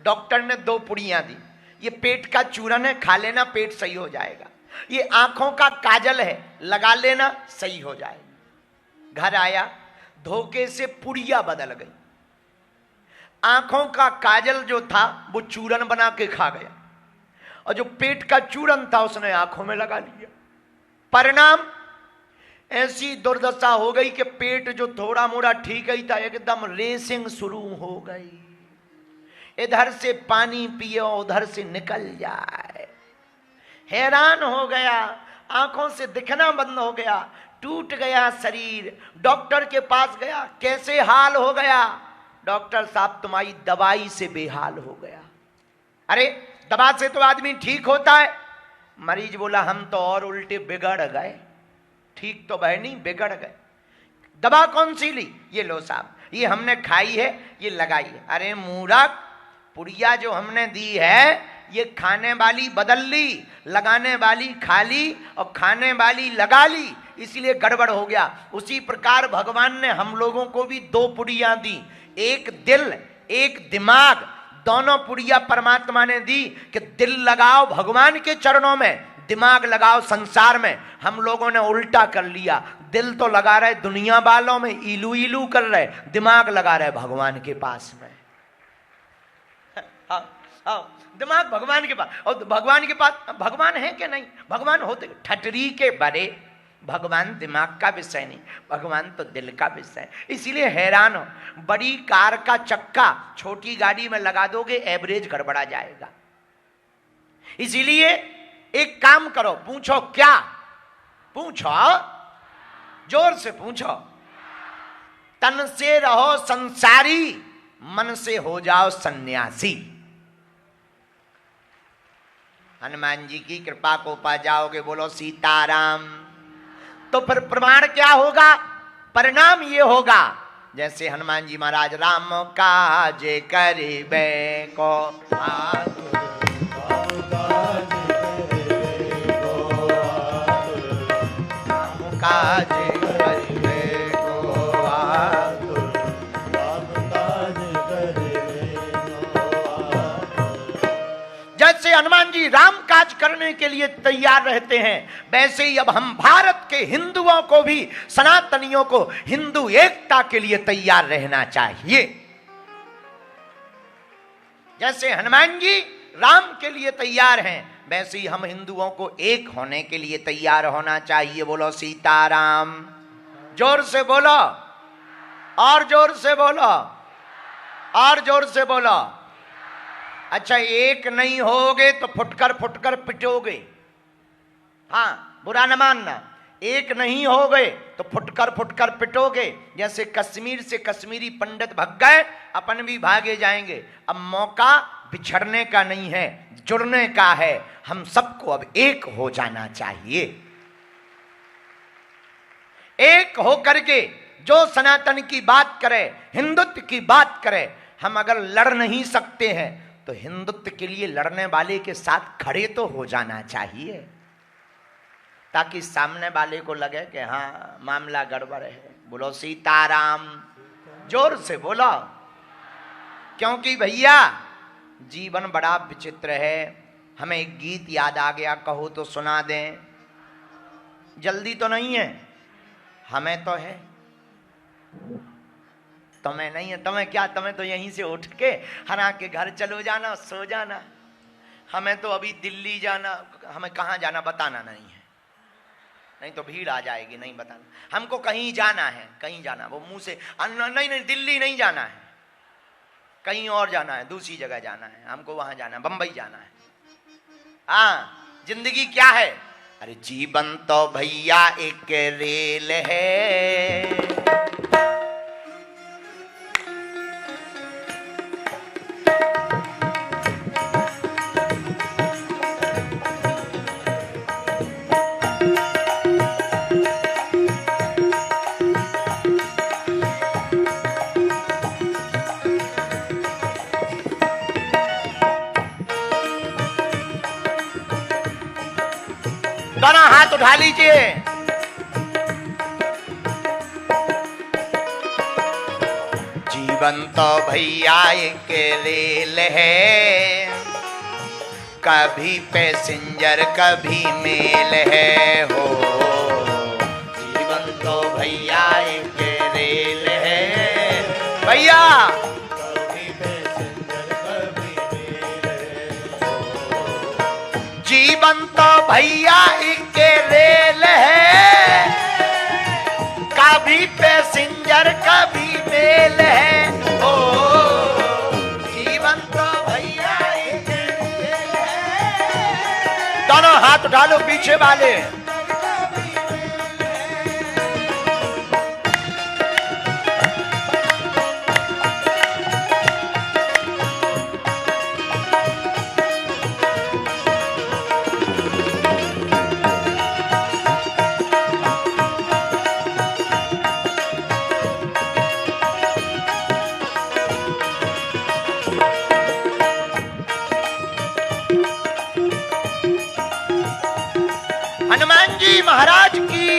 डॉक्टर ने 2 पुड़ियां दी, ये पेट का चूरन है, खा लेना, पेट सही हो जाएगा। ये आंखों का काजल है, लगा लेना, सही हो जाएगा। घर आया, धोखे से पुड़िया बदल गई, आंखों का काजल जो था वो चूरन बना के खा गया, और जो पेट का चूरन था उसने आंखों में लगा लिया। परिणाम ऐसी दुर्दशा हो गई कि पेट जो थोड़ा मोड़ा ठीक ही था, एकदम रेसिंग शुरू हो गई। इधर से पानी पियो, उधर से निकल जाए। हैरान हो गया, आंखों से दिखना बंद हो गया, टूट गया शरीर। डॉक्टर के पास गया, कैसे हाल हो गया? डॉक्टर साहब तुम्हारी दवाई से बेहाल हो गया। अरे दवा से तो आदमी ठीक होता है। मरीज बोला हम तो और उल्टे बिगड़ गए, ठीक तो वह नहीं, बिगड़ गए। दवा कौन सी ली? ये लो साहब, ये हमने खाई है, ये लगाई है। अरे मूर्ख, पुड़िया जो हमने दी है ये खाने वाली बदल ली, लगाने वाली खा ली और खाने वाली लगा ली, इसलिए गड़बड़ हो गया। उसी प्रकार भगवान ने हम लोगों को भी 2 पुड़ियां दी, एक दिल एक दिमाग। दोनों पुड़िया परमात्मा ने दी कि दिल लगाओ भगवान के चरणों में, दिमाग लगाओ संसार में। हम लोगों ने उल्टा कर लिया, दिल तो लगा रहे दुनिया वालों में, इलू इलू कर रहे, दिमाग लगा रहे भगवान के पास में। दिमाग भगवान के पास, और भगवान के पास भगवान है कि नहीं? भगवान होते ठटरी के बड़े, भगवान दिमाग का विषय नहीं, भगवान तो दिल का विषय है। इसीलिए हैरान हो, बड़ी कार का चक्का छोटी गाड़ी में लगा दोगे, एवरेज गड़बड़ा जाएगा। इसीलिए एक काम करो, पूछो क्या? पूछो, जोर से पूछो। तन से रहो संसारी, मन से हो जाओ सन्यासी। हनुमान जी की कृपा को पा जाओगे, बोलो सीताराम। तो फिर प्रमाण क्या होगा? परिणाम ये होगा, जैसे हनुमान जी महाराज राम काज करिबे को आतुर, राम काज करिबे को आतुर, जैसे हनुमान जी राम काज करने के लिए तैयार रहते हैं, वैसे ही अब हम भारत के हिंदुओं को भी, सनातनियों को हिंदू एकता के लिए तैयार रहना चाहिए। जैसे हनुमान जी राम के लिए तैयार हैं, वैसे ही हम हिंदुओं को एक होने के लिए तैयार होना चाहिए। बोलो सीताराम। जोर से बोलो, और जोर से बोलो, और जोर से बोलो। अच्छा, एक नहीं होगे तो फुटकर फुटकर पिटोगे। हाँ, बुरा न मानना। एक नहीं हो गए तो फुटकर फुटकर पिटोगे। जैसे कश्मीर से कश्मीरी पंडित भाग गए, अपन भी भागे जाएंगे। अब मौका बिछड़ने का नहीं है, जुड़ने का है। हम सबको अब एक हो जाना चाहिए। एक हो करके जो सनातन की बात करे, हिंदुत्व की बात करे। हम अगर लड़ नहीं सकते हैं तो हिंदुत्व के लिए लड़ने वाले के साथ खड़े तो हो जाना चाहिए, ताकि सामने वाले को लगे कि हाँ, मामला गड़बड़ है। बोलो सीताराम। जोर से बोलो, क्योंकि भैया जीवन बड़ा विचित्र है। हमें एक गीत याद आ गया, कहो तो सुना दें। जल्दी तो नहीं है, हमें तो है, तुम्हें नहीं है। तुम्हें क्या, तुम्हें तो यहीं से उठ के हरा के घर चलो जाना, सो जाना। हमें तो अभी दिल्ली जाना, हमें कहाँ जाना बताना नहीं है, नहीं तो भीड़ आ जाएगी। नहीं बताना, हमको कहीं जाना है, कहीं जाना। वो मुंह से नहीं नहीं, दिल्ली नहीं जाना है, कहीं और जाना है, दूसरी जगह जाना है, हमको वहां जाना है, बंबई जाना है। हाँ, जिंदगी क्या है? अरे जीवन तो भैया एक रेल है। दोनों हाथ उठा लीजिए। जीवन तो भैया एक रेल है, कभी पैसेंजर कभी मेल है हो। जीवन तो भैया एक रेल है, भैया कभी पैसेंजर कभी मेल है। जीवन तो भैया एक रेल है, कभी पैसेंजर कभी मेल है ओ। जीवन तो भैया एक रेल है। दोनों हाथ उठा लो पीछे वाले। हनुमान जी महाराज की।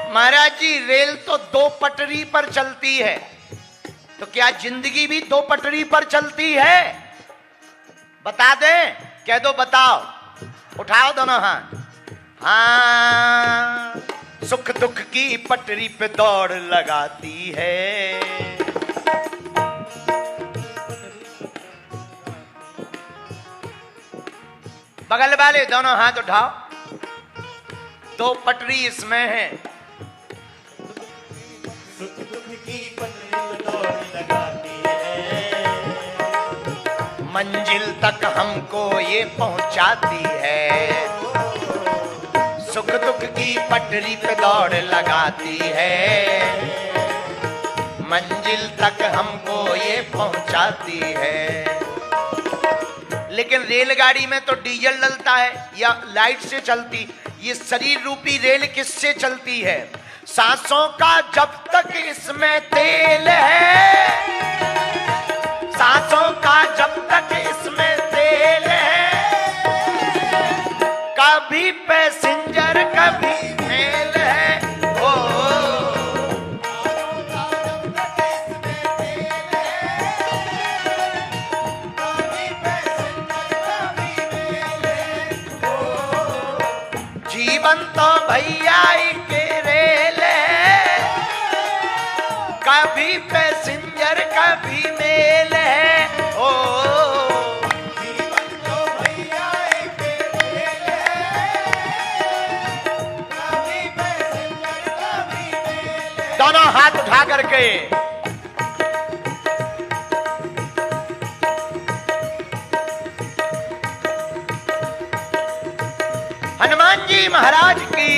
महाराज जी, रेल तो दो पटरी पर चलती है, तो क्या जिंदगी भी दो पटरी पर चलती है? बता दें? कह दो, बताओ। उठाओ दोनों हाथ। हाँ, सुख दुख की पटरी पे दौड़ लगाती है। बगल वाले दोनों हाथ उठाओ। दो पटरी इसमें है। सुख दुख की पटरी पे दौड़ लगाती है, मंजिल तक हमको ये पहुंचाती है। सुख दुख की पटरी पे दौड़ लगाती है, मंजिल तक हमको ये पहुंचाती है। लेकिन रेलगाड़ी में तो डीजल डलता है या लाइट से चलती। ये शरीर रूपी रेल किससे चलती है? सांसों का जब तक इसमें तेल है, सांसों का जब तक इसमें तेल है। कभी पैसेंजर कभी मेल है ओ। कभी पैसेंजर कभी मेल है। ओ जीवन तो भैया एक खेल है, कभी पैसेंजर कभी मेल है। दोनों हाथ उठा करके हनुमान जी महाराज की।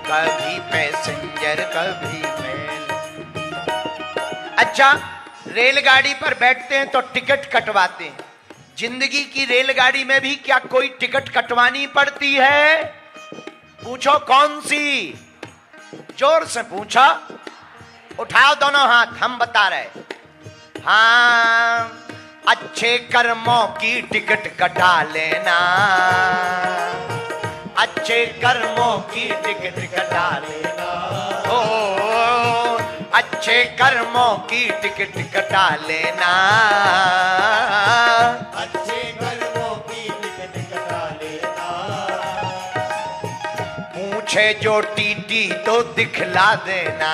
कभी पैसेंजर कभी मेल। अच्छा, रेलगाड़ी पर बैठते हैं तो टिकट कटवाते हैं। जिंदगी की रेलगाड़ी में भी क्या कोई टिकट कटवानी पड़ती है? पूछो कौन सी? जोर से पूछो, उठाओ दोनों हाथ, हम बता रहे। हाँ, अच्छे कर्मों की टिकट कटा लेना, अच्छे कर्मों की टिकट कटा लेना। ओ अच्छे कर्मों की टिकट कटा लेना, अच्छे कर्मों की टिकट कटा लेना। पूछे जो टीटी तो दिखला देना,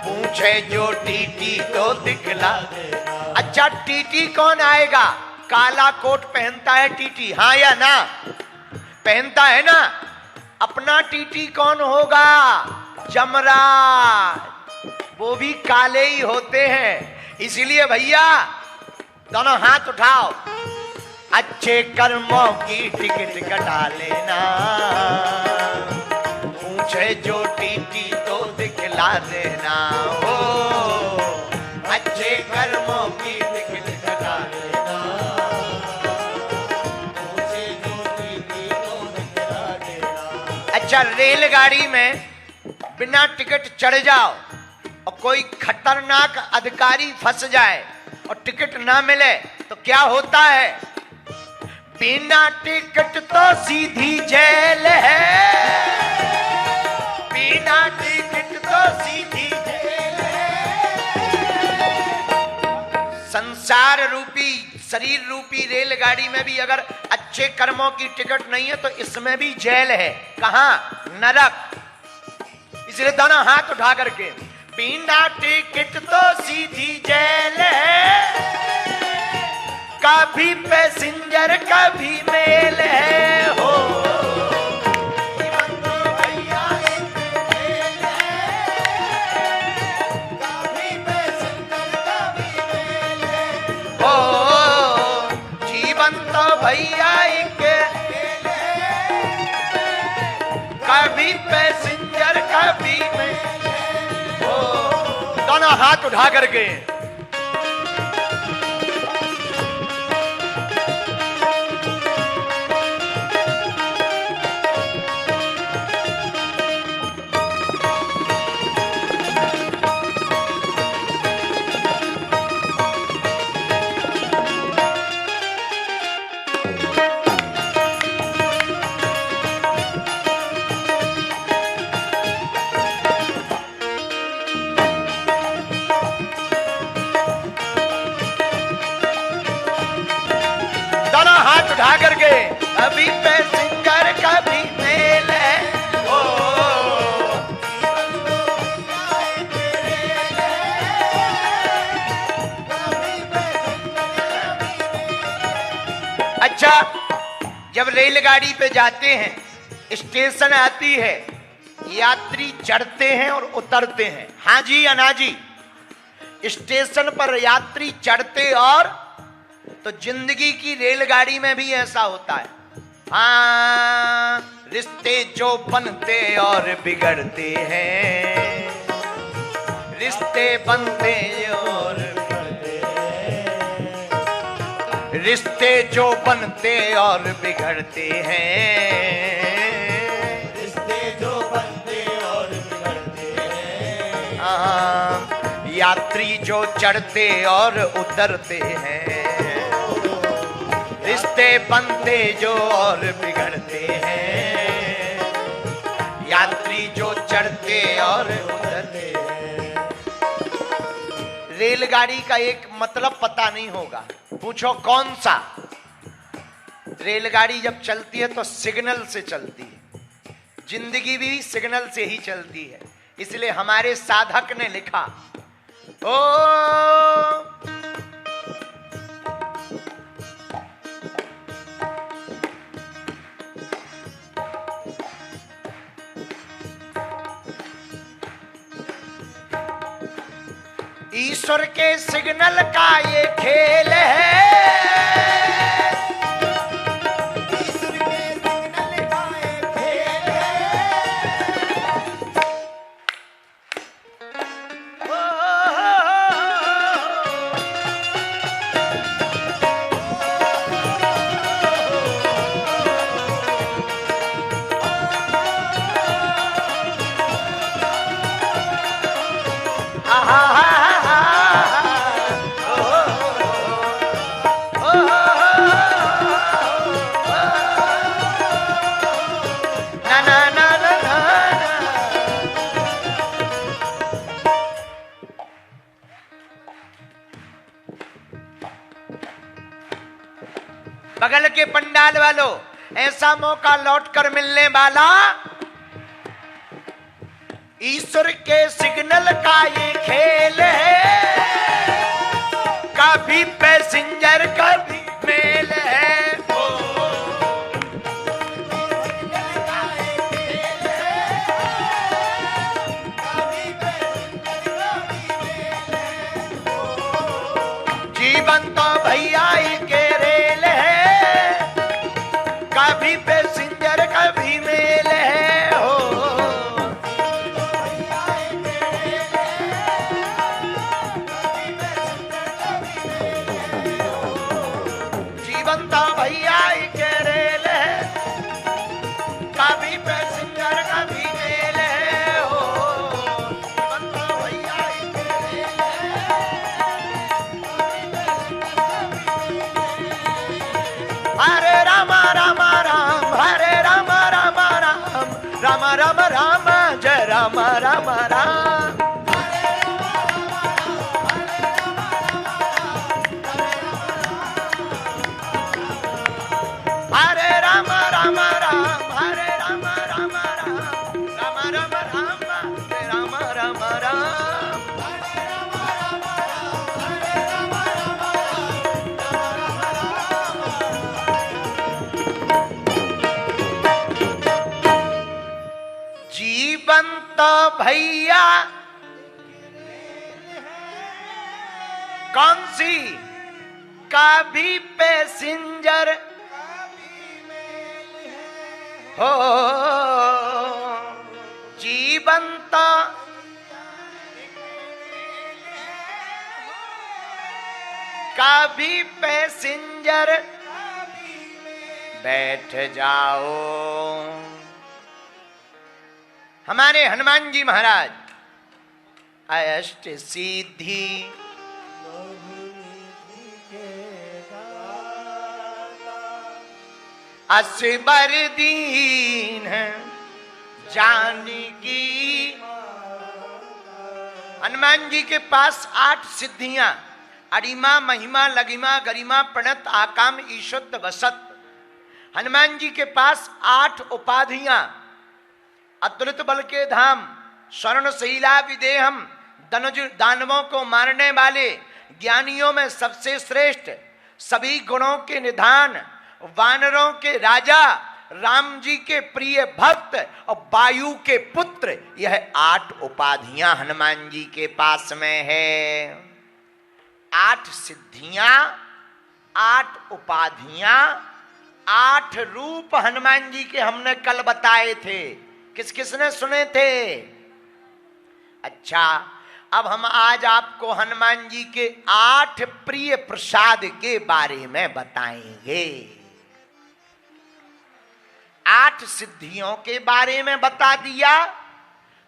पूछे जो टीटी तो दिखला देना। अच्छा, टीटी कौन आएगा? काला कोट पहनता है टीटी, हाँ या ना? पहनता है ना। अपना टीटी कौन होगा? जमराज, वो भी काले ही होते हैं। इसीलिए भैया दोनों हाथ उठाओ, अच्छे कर्मों की टिकट कटा लेना, पूछे जो टीटी तो दिखला देना। हो अच्छे कर्मों की टिकट कटा लेना, पूछे जो टीटी तो दिखला देना। अच्छा, रेलगाड़ी में बिना टिकट चढ़ जाओ और कोई खतरनाक अधिकारी फंस जाए और टिकट ना मिले तो क्या होता है? बिना टिकट तो सीधी जेल है, बिना टिकट तो सीधी जेल है। संसार रूपी, शरीर रूपी रेलगाड़ी में भी अगर अच्छे कर्मों की टिकट नहीं है तो इसमें भी जेल है। कहां? नरक। इसलिए दोनों हाथ उठा करके, बिना टिकट तो सीधी जेल है, कभी पैसेंजर कभी मेल है। हो जीवन तो भैया एक खेल है, कभी पैसेंजर कभी मेल है। हो जीवन तो भैया एक खेल है, कभी पैसेंजर कभी मेल है। हो दोनों हाथ उठा करके उठा करके, कभी पैसेंजर कभी मेल है। ओ अच्छा, जब रेलगाड़ी पे जाते हैं, स्टेशन आती है, यात्री चढ़ते हैं और उतरते हैं। हाँ जी या ना जी? स्टेशन पर यात्री चढ़ते और तो जिंदगी की रेलगाड़ी में भी ऐसा होता है। हाँ, रिश्ते जो बनते और बिगड़ते हैं, रिश्ते बनते और बिगड़ते हैं, रिश्ते जो बनते और बिगड़ते हैं, रिश्ते जो बनते और बिगड़ते हैं। हाँ, यात्री जो चढ़ते और उतरते हैं, रिश्ते बनते जो और बिगड़ते हैं, यात्री जो चढ़ते और उतरते हैं। रेलगाड़ी का एक मतलब पता नहीं होगा, पूछो कौन सा? रेलगाड़ी जब चलती है तो सिग्नल से चलती है, जिंदगी भी सिग्नल से ही चलती है। इसलिए हमारे साधक ने लिखा, ओ ईश्वर के सिग्नल का ये खेल है, ईश्वर के सिग्नल का ये खेल है। बगल के पंडाल वालों, ऐसा मौका लौट कर मिलने वाला, ईश्वर के सिग्नल का ये खेल है, कभी पैसेंजर कभी मेल है। जीवन तो भैया ही के रेल है, कभी पैसेंजर कभी मेल है हो। जीवन तो भैया ही के रेल है, कभी पैसेंजर कभी मेल है हो। जीवन तो भैया ही के रेल है, हरे राम राम राम, हरे राम राम राम, राम राम राम, जय राम राम राम। हरे राम राम राम, हरे राम राम राम, राम राम राम, जय राम राम राम। जीवन तो भैया कौन सी, कभी पैसेंजर हो। जीवन तो कभी पैसेंजर, बैठ जाओ। हमारे हनुमान जी महाराज अष्ट सिद्धि असबर दीन जानकी। हनुमान जी के पास 8 सिद्धियां, अरिमा महिमा लगिमा गरिमा प्रणत आकाम ईशुद्ध वसत। हनुमान जी के पास 8 उपाधियां, अतुलित बल के धाम, स्वर्णशीला विदेहम, धनुज दानवों को मारने वाले, ज्ञानियों में सबसे श्रेष्ठ, सभी गुणों के निधान, वानरों के राजा, राम जी के प्रिय भक्त और वायु के पुत्र। यह 8 उपाधियां हनुमान जी के पास में है। 8 सिद्धियां, 8 उपाधियां, 8 रूप हनुमान जी के हमने कल बताए थे। किस किसने सुने थे? अच्छा, अब हम आज आपको हनुमान जी के 8 प्रिय प्रसाद के बारे में बताएंगे। 8 सिद्धियों के बारे में बता दिया,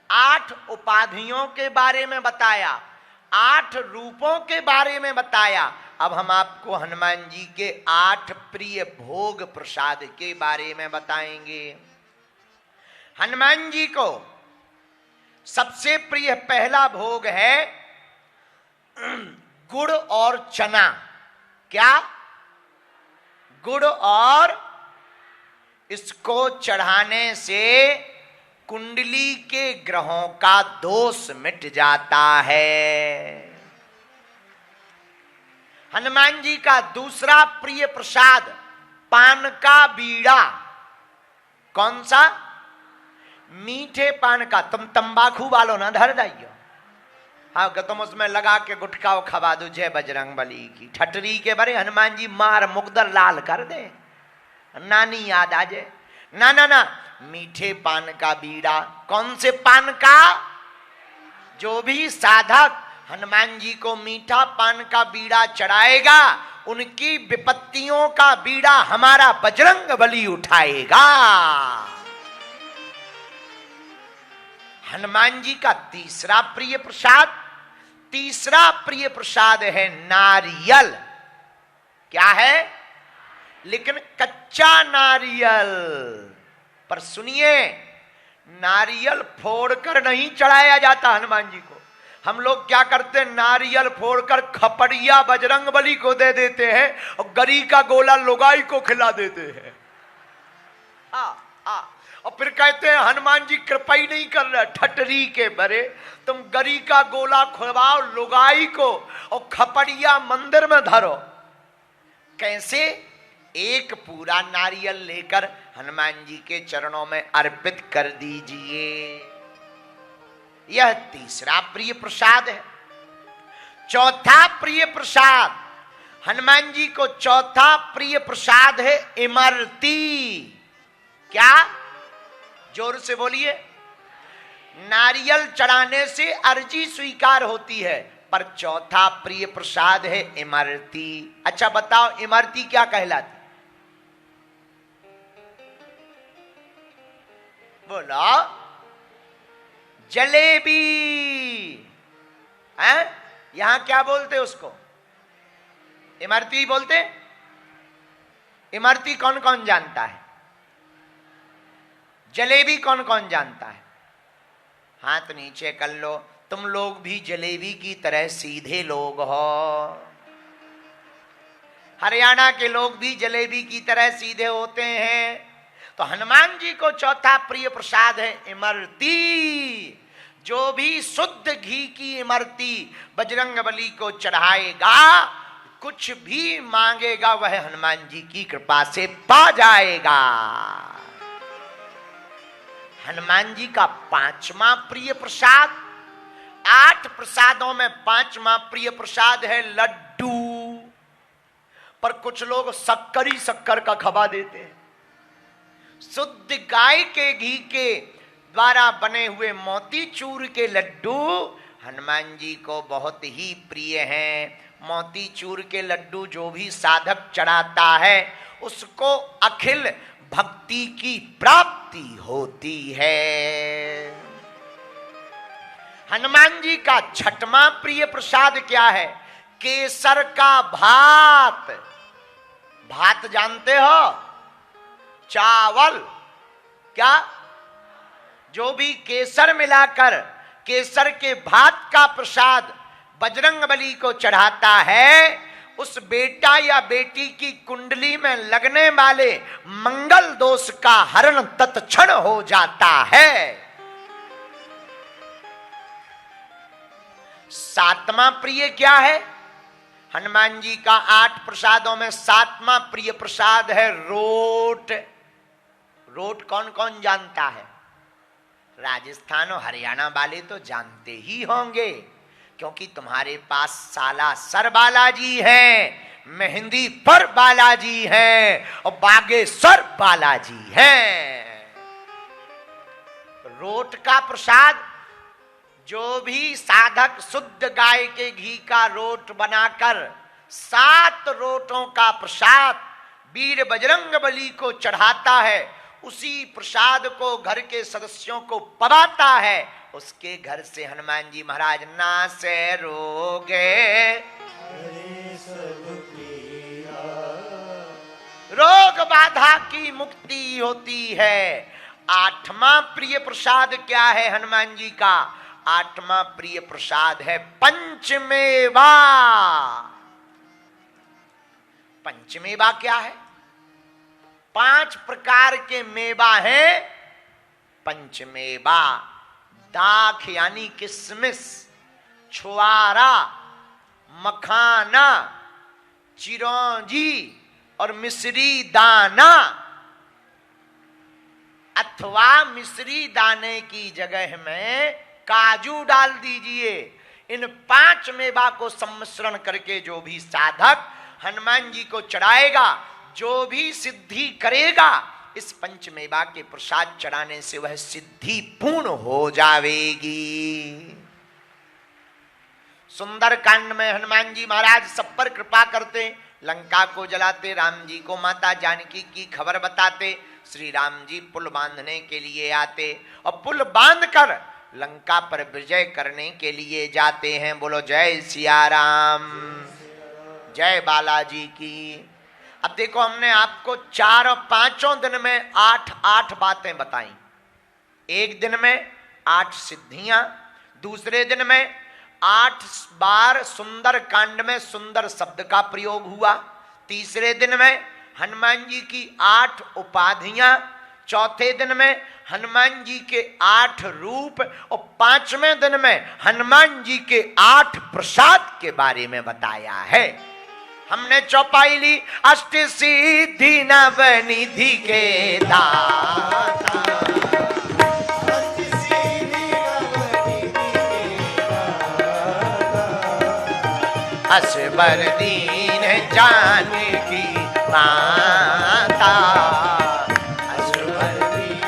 8 उपाधियों के बारे में बताया, 8 रूपों के बारे में बताया। अब हम आपको हनुमान जी के 8 प्रिय भोग प्रसाद के बारे में बताएंगे। हनुमान जी को सबसे प्रिय पहला भोग है गुड़ और चना। क्या? गुड़ और, इसको चढ़ाने से कुंडली के ग्रहों का दोष मिट जाता है। हनुमान जी का दूसरा प्रिय प्रसाद पान का बीड़ा। कौन सा? मीठे पान का। तुम तंबाकू वालों ना धर जाइयो। हाँ, तुम उसमें लगा के गुटखाओ खवा दो जय बजरंग बली की। ठटरी के बरे हनुमान जी मार मुकदर लाल कर दे, नानी याद आ जाए। ना ना ना, मीठे पान का बीड़ा। कौन से पान का? जो भी साधक हनुमान जी को मीठा पान का बीड़ा चढ़ाएगा, उनकी विपत्तियों का बीड़ा हमारा बजरंग बली उठाएगा। हनुमान जी का तीसरा प्रिय प्रसाद है नारियल। क्या है? लेकिन कच्चा नारियल। पर सुनिए, नारियल फोड़कर नहीं चढ़ाया जाता हनुमान जी को। हम लोग क्या करते हैं, नारियल फोड़कर खपड़िया बजरंग बली को दे देते हैं और गरी का गोला लोगाई को खिला देते हैं। और फिर कहते हैं हनुमान जी कृपा ही नहीं कर रहे। ठटरी के बरे, तुम गरी का गोला खुलवाओ लोगाई को और खपड़िया मंदिर में धरो। कैसे? एक पूरा नारियल लेकर हनुमान जी के चरणों में अर्पित कर दीजिए। यह तीसरा प्रिय प्रसाद है। चौथा प्रिय प्रसाद, हनुमान जी को चौथा प्रिय प्रसाद है इमरती। क्या? जोर से बोलिए। नारियल चढ़ाने से अर्जी स्वीकार होती है, पर चौथा प्रिय प्रसाद है इमरती। अच्छा बताओ, इमरती क्या कहलाती? बोलो। जलेबी। हैं? यहां क्या बोलते उसको? इमरती बोलते। इमरती कौन कौन जानता है? जलेबी कौन कौन जानता है? हाथ नीचे कर लो। तुम लोग भी जलेबी की तरह सीधे लोग हो। हरियाणा के लोग भी जलेबी की तरह सीधे होते हैं। तो हनुमान जी को चौथा प्रिय प्रसाद है इमरती। जो भी शुद्ध घी की इमरती बजरंग बली को चढ़ाएगा, कुछ भी मांगेगा वह हनुमान जी की कृपा से पा जाएगा। हनुमान जी का पांचवा प्रिय प्रसाद, 8 प्रसादों में पांचवा प्रिय प्रसाद है लड्डू। पर कुछ लोग शक्कर ही शक्कर का खवा देते हैं। शुद्ध गाय के घी के द्वारा बने हुए मोतीचूर के लड्डू हनुमान जी को बहुत ही प्रिय हैं। मोतीचूर के लड्डू जो भी साधक चढ़ाता है, उसको अखिल भक्ति की प्राप्ति होती है। हनुमान जी का छठवां प्रिय प्रसाद क्या है? केसर का भात। भात जानते हो? चावल। क्या? जो भी केसर मिलाकर केसर के भात का प्रसाद बजरंग बली को चढ़ाता है, उस बेटा या बेटी की कुंडली में लगने वाले मंगल दोष का हरण तत्क्षण हो जाता है। सातवां प्रिय क्या है? हनुमान जी का 8 प्रसादों में 7वां प्रिय प्रसाद है रोट। रोट कौन कौन जानता है? राजस्थान और हरियाणा वाले तो जानते ही होंगे, क्योंकि तुम्हारे पास साला सर बालाजी हैं, मेहंदी पर बालाजी हैं और बागेश्वर बालाजी हैं। रोट का प्रसाद, जो भी साधक शुद्ध गाय के घी का रोट बनाकर 7 रोटों का प्रसाद वीर बजरंग बली को चढ़ाता है, उसी प्रसाद को घर के सदस्यों को पवाता है, उसके घर से हनुमान जी महाराज ना से रोगे रोग बाधा की मुक्ति होती है। आठवां प्रिय प्रसाद क्या है हनुमान जी का? आठवां प्रिय प्रसाद है पंचमेवा। पंचमेवा क्या है? 5 प्रकार के मेवा हैं पंचमेवा। दाख यानी किशमिश, छुआरा, मखाना, चिरौंजी और मिश्री दाना, अथवा मिश्री दाने की जगह में काजू डाल दीजिए। इन 5 मेवा को सम्मिश्रण करके जो भी साधक हनुमान जी को चढ़ाएगा, जो भी सिद्धि करेगा, इस पंचमेवा के प्रसाद चढ़ाने से वह सिद्धि पूर्ण हो जाएगी। सुंदर कांड में हनुमान जी महाराज सब पर कृपा करते, लंका को जलाते, राम जी को माता जानकी की खबर बताते, श्री राम जी पुल बांधने के लिए आते और पुल बांधकर लंका पर विजय करने के लिए जाते हैं। बोलो जय सिया राम, जय बालाजी की। अब देखो, हमने आपको 4 और 5 दिन में 8 बातें बताई। एक दिन में 8 सिद्धियां, दूसरे दिन में 8 बार सुंदर कांड में सुंदर शब्द का प्रयोग हुआ, तीसरे दिन में हनुमान जी की 8 उपाधियां, चौथे दिन में हनुमान जी के 8 रूप और 5वें दिन में हनुमान जी के 8 प्रसाद के बारे में बताया है। हमने चौपाई ली, अष्ट सिद्धि नवनिधि के दाता, असबर दीन जानकी माता, असबर दीन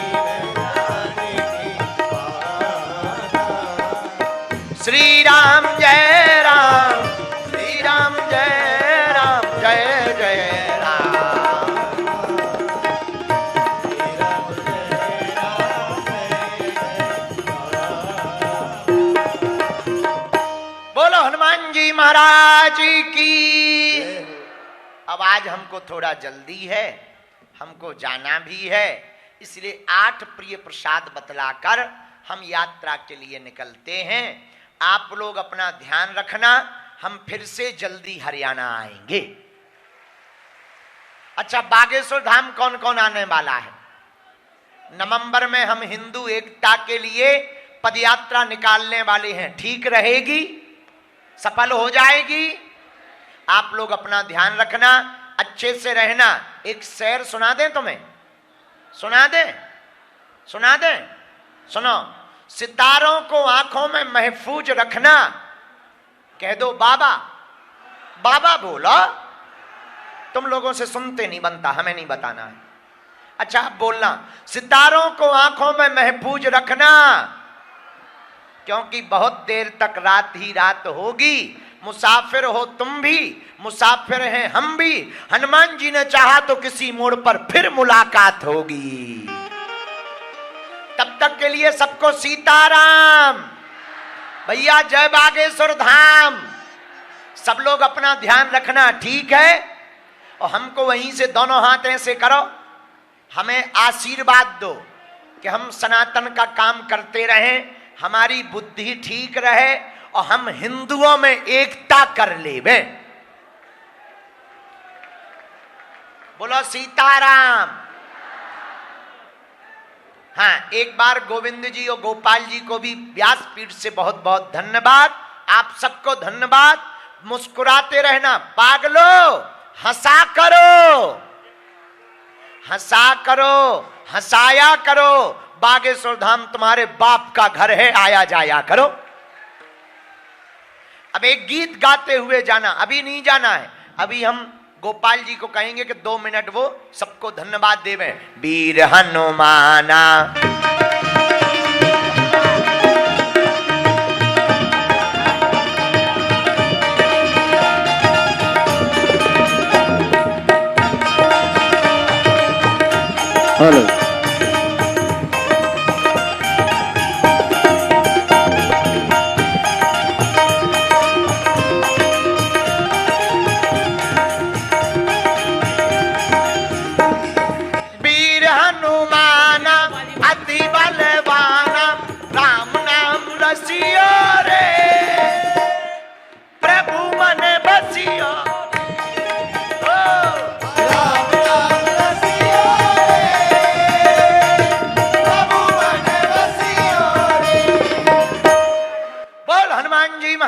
जानकी माता। श्री राम जय राम, श्री राम जय राम, जय जय राम, श्री राम जय राम, जय जय राम। बोलो हनुमान जी महाराज की। अब आज हमको थोड़ा जल्दी है, हमको जाना भी है, इसलिए 8 प्रिय प्रसाद बतलाकर हम यात्रा के लिए निकलते हैं। आप लोग अपना ध्यान रखना, हम फिर से जल्दी हरियाणा आएंगे। अच्छा, बागेश्वर धाम कौन कौन आने वाला है? नवंबर में हम हिंदू एकता के लिए पदयात्रा निकालने वाले हैं। ठीक रहेगी? सफल हो जाएगी? आप लोग अपना ध्यान रखना, अच्छे से रहना। एक शेर सुना दें तुम्हें? सुना दें? सुना दें? सुनो। सितारों को आंखों में महफूज रखना। कह दो बाबा। बाबा बोलो। तुम लोगों से सुनते नहीं बनता, हमें नहीं बताना है। अच्छा, बोलना, सितारों को आंखों में महफूज रखना, क्योंकि बहुत देर तक रात ही रात होगी। मुसाफिर हो तुम भी, मुसाफिर हैं हम भी। हनुमान जी ने चाहा तो किसी मोड़ पर फिर मुलाकात होगी। तब तक के लिए सबको सीताराम। भैया जय बागेश्वर धाम। सब लोग अपना ध्यान रखना, ठीक है? और हमको वहीं से दोनों हाथ ऐसे करो, हमें आशीर्वाद दो कि हम सनातन का काम करते रहें, हमारी बुद्धि ठीक रहे और हम हिंदुओं में एकता कर लेवे। बोलो सीताराम। हाँ, एक बार गोविंद जी और गोपाल जी को भी व्यासपीठ से बहुत बहुत धन्यवाद। आप सबको धन्यवाद। मुस्कुराते रहना। पागलो, हंसा करो, हंसा करो, हंसाया करो। बागेश्वर धाम तुम्हारे बाप का घर है, आया जाया करो। अब एक गीत गाते हुए जाना, अभी नहीं जाना है। अभी हम गोपाल जी को कहेंगे कि 2 मिनट वो सबको धन्यवाद देवे। वीर हनुमाना हेलो।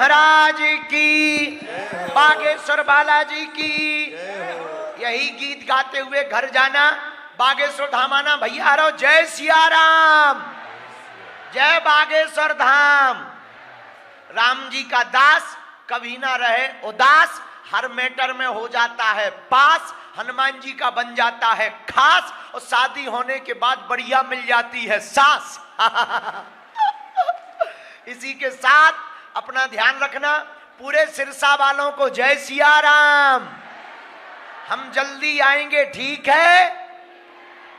महाराज की, बागेश्वर बालाजी की। यही गीत गाते हुए घर जाना, बागेश्वर धाम आना। भैया आ रहो, जय सिया राम, जय बागेश्वर धाम। राम जी का दास कभी ना रहे उदास, हर मैटर में हो जाता है पास। हनुमान जी का बन जाता है खास, और शादी होने के बाद बढ़िया मिल जाती है सास। इसी के साथ अपना ध्यान रखना। पूरे सिरसा वालों को जय सिया राम। हम जल्दी आएंगे, ठीक है?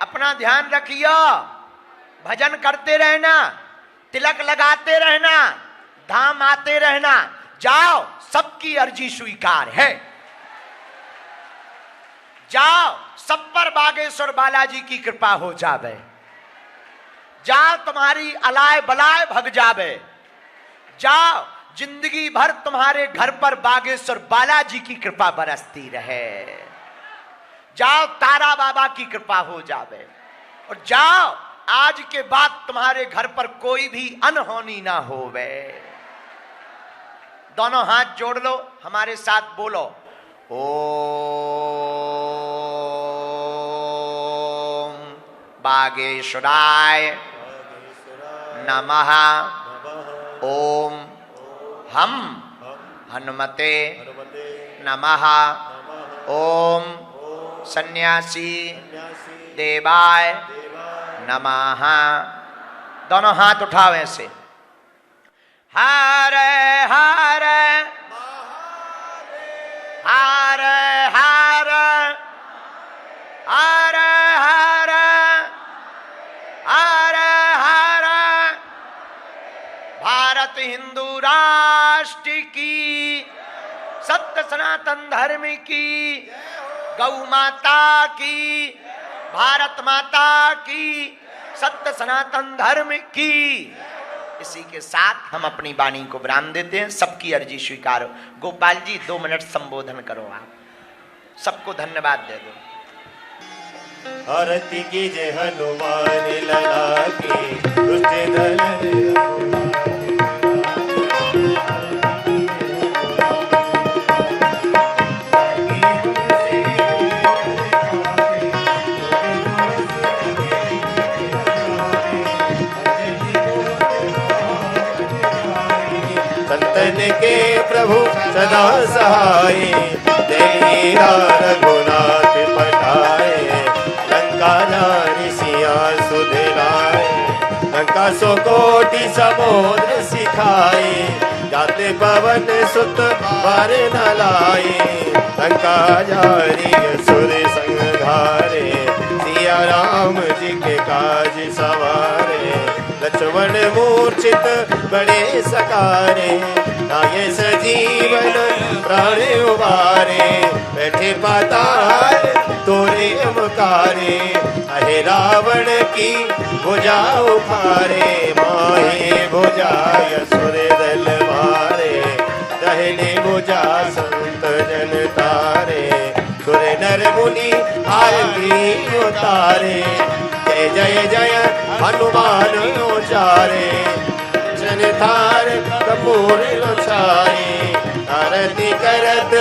अपना ध्यान रखियो, भजन करते रहना, तिलक लगाते रहना, धाम आते रहना। जाओ, सबकी अर्जी स्वीकार है। जाओ, सब पर बागेश्वर बालाजी की कृपा हो जावे। जाओ, तुम्हारी अलाय बलाय भग जावे। जाओ, जिंदगी भर तुम्हारे घर पर बागेश्वर बालाजी की कृपा बरसती रहे। जाओ, तारा बाबा की कृपा हो जावे। और जाओ, आज के बाद तुम्हारे घर पर कोई भी अनहोनी ना होवे। दोनों हाथ जोड़ लो, हमारे साथ बोलो, ओम बागेश्वराय नमः। ओम हम हनुमते नमः। ओम सन्यासी देवाय नमः। दोनों हाथ उठाओ ऐसे। हर हर हर हर हर हर हर हर। भारत हिंदू राष्ट्र की, सत्य सनातन धर्म की, गौ माता की, भारत माता की, सत्य सनातन धर्म की। इसी के साथ हम अपनी वाणी को विराम देते हैं। सबकी अर्जी स्वीकार हो। गोपाल जी 2 मिनट संबोधन करो, आप सबको धन्यवाद दे दो। आरती की जय हनुमान लला की, दुष्ट दल के प्रभु सदा सहाय। तेरा रघुनाथ पठाए, लंका नारी सिया सुधराए। लंका सो कोटि समुद्र सिखाए, जाते पवन सुत बार न लाए। लंका जारी सुर संघारे, सिया राम जी के काज सवारे। लक्ष्मण मूर्छित बड़े सकारे, नाये सजीवन प्राण उबारे। बैठे पाताल तोरे मुकारे, अहे रावण की भुजा उखारे। माहे भुजा असुर दल मारे, दहने भुजा संत जन तारे। सुर नर मुनि आरती उतारे, जय जय जय हनुमान उचारे। जन थार कपूर लोचाए, आरती करत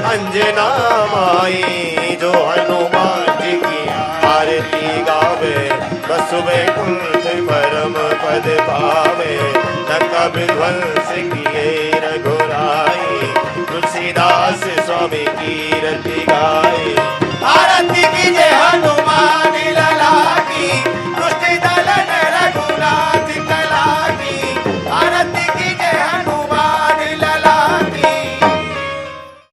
अंजना माई। जो हनुमान जी की आरती गावे, बसुबे कुंठ परम पद पावे। लंका विध्वंस किए रघुराई, तुलसीदास स्वामी की रति